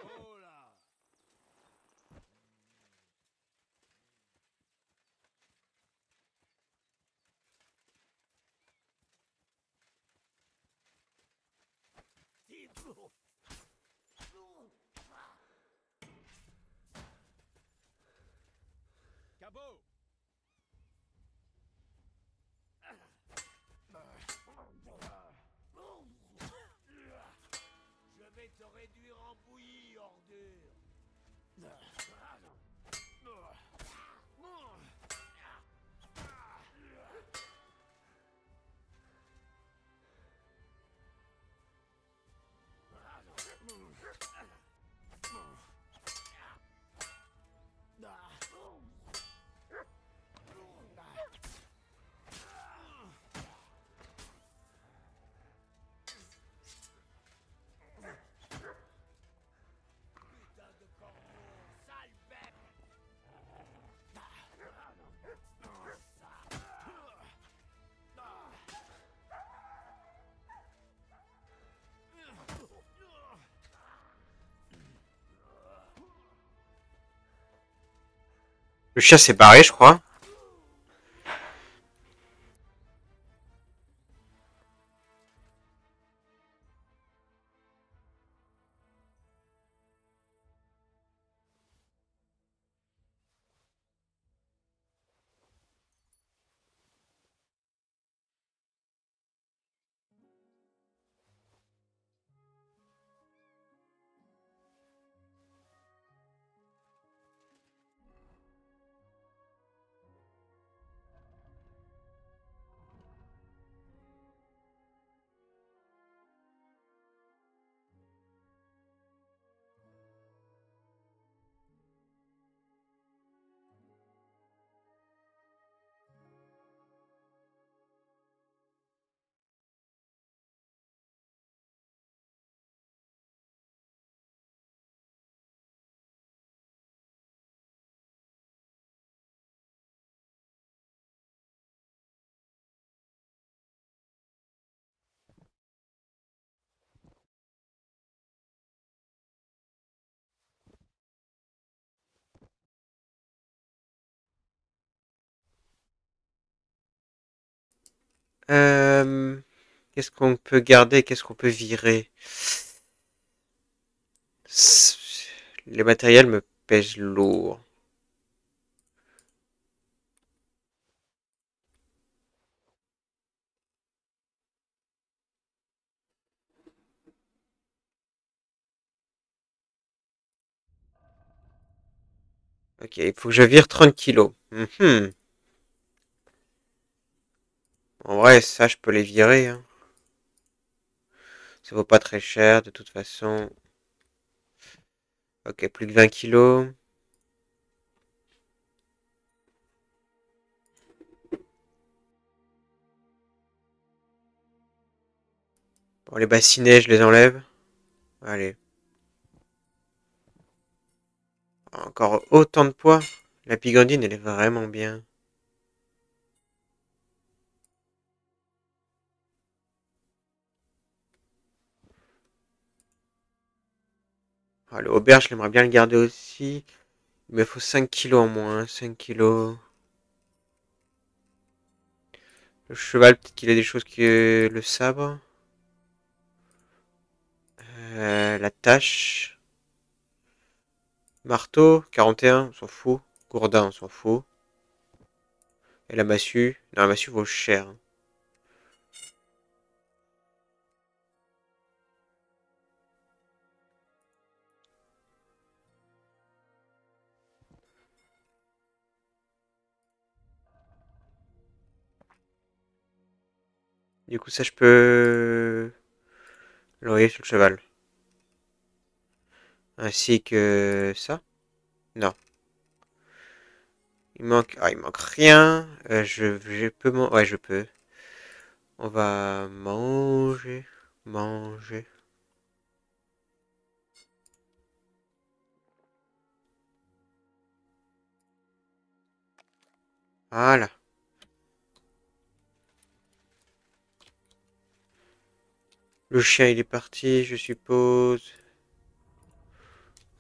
Oh là. Cabot. Je vais te réduire en bouillie, ordure. Putain de corbeau, sale bête. Le chien s'est barré, je crois. Qu'est-ce qu'on peut garder? Qu'est-ce qu'on peut virer? Les matériels me pèsent lourd. Ok, il faut que je vire 30 kilos. En vrai, ça, je peux les virer, hein. Ça vaut pas très cher, de toute façon. Ok, plus que 20 kilos. Bon, les bassinets, je les enlève. Allez. Encore autant de poids. La pigandine, elle est vraiment bien. Ah, le auberge, j'aimerais bien le garder aussi. Il me faut 5 kilos en moins. 5 kilos. Le cheval, peut-être qu'il a des choses que le sabre. La tâche. Marteau, 41, on s'en fout. Gourdin, on s'en fout. Et la massue. Non, la massue vaut cher, hein. Du coup, ça, je peux l'envoyer sur le cheval. Ainsi que ça. Non. Il manque... Ah, il manque rien. Je peux... Ouais, je peux. On va manger. Manger. Voilà. Le chien, il est parti, je suppose.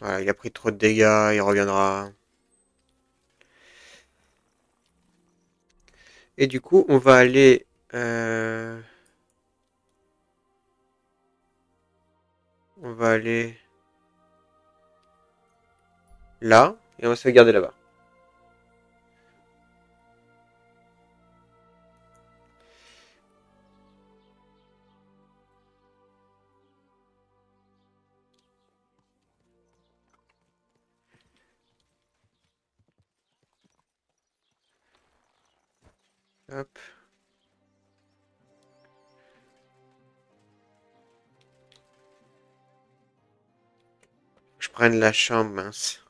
Voilà, il a pris trop de dégâts, il reviendra. Et du coup, on va aller... On va aller... Là, et on va se garder là-bas. Hop. Je prenne la chambre, mince.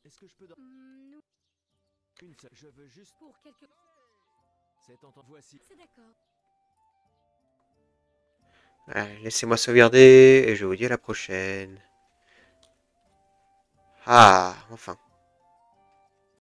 Est-ce que je peux... Nous, Une seule. Je veux juste... pour quelques... C'est entendu. Voici. C'est d'accord. Allez, laissez-moi sauvegarder, et je vous dis à la prochaine. Ah, enfin.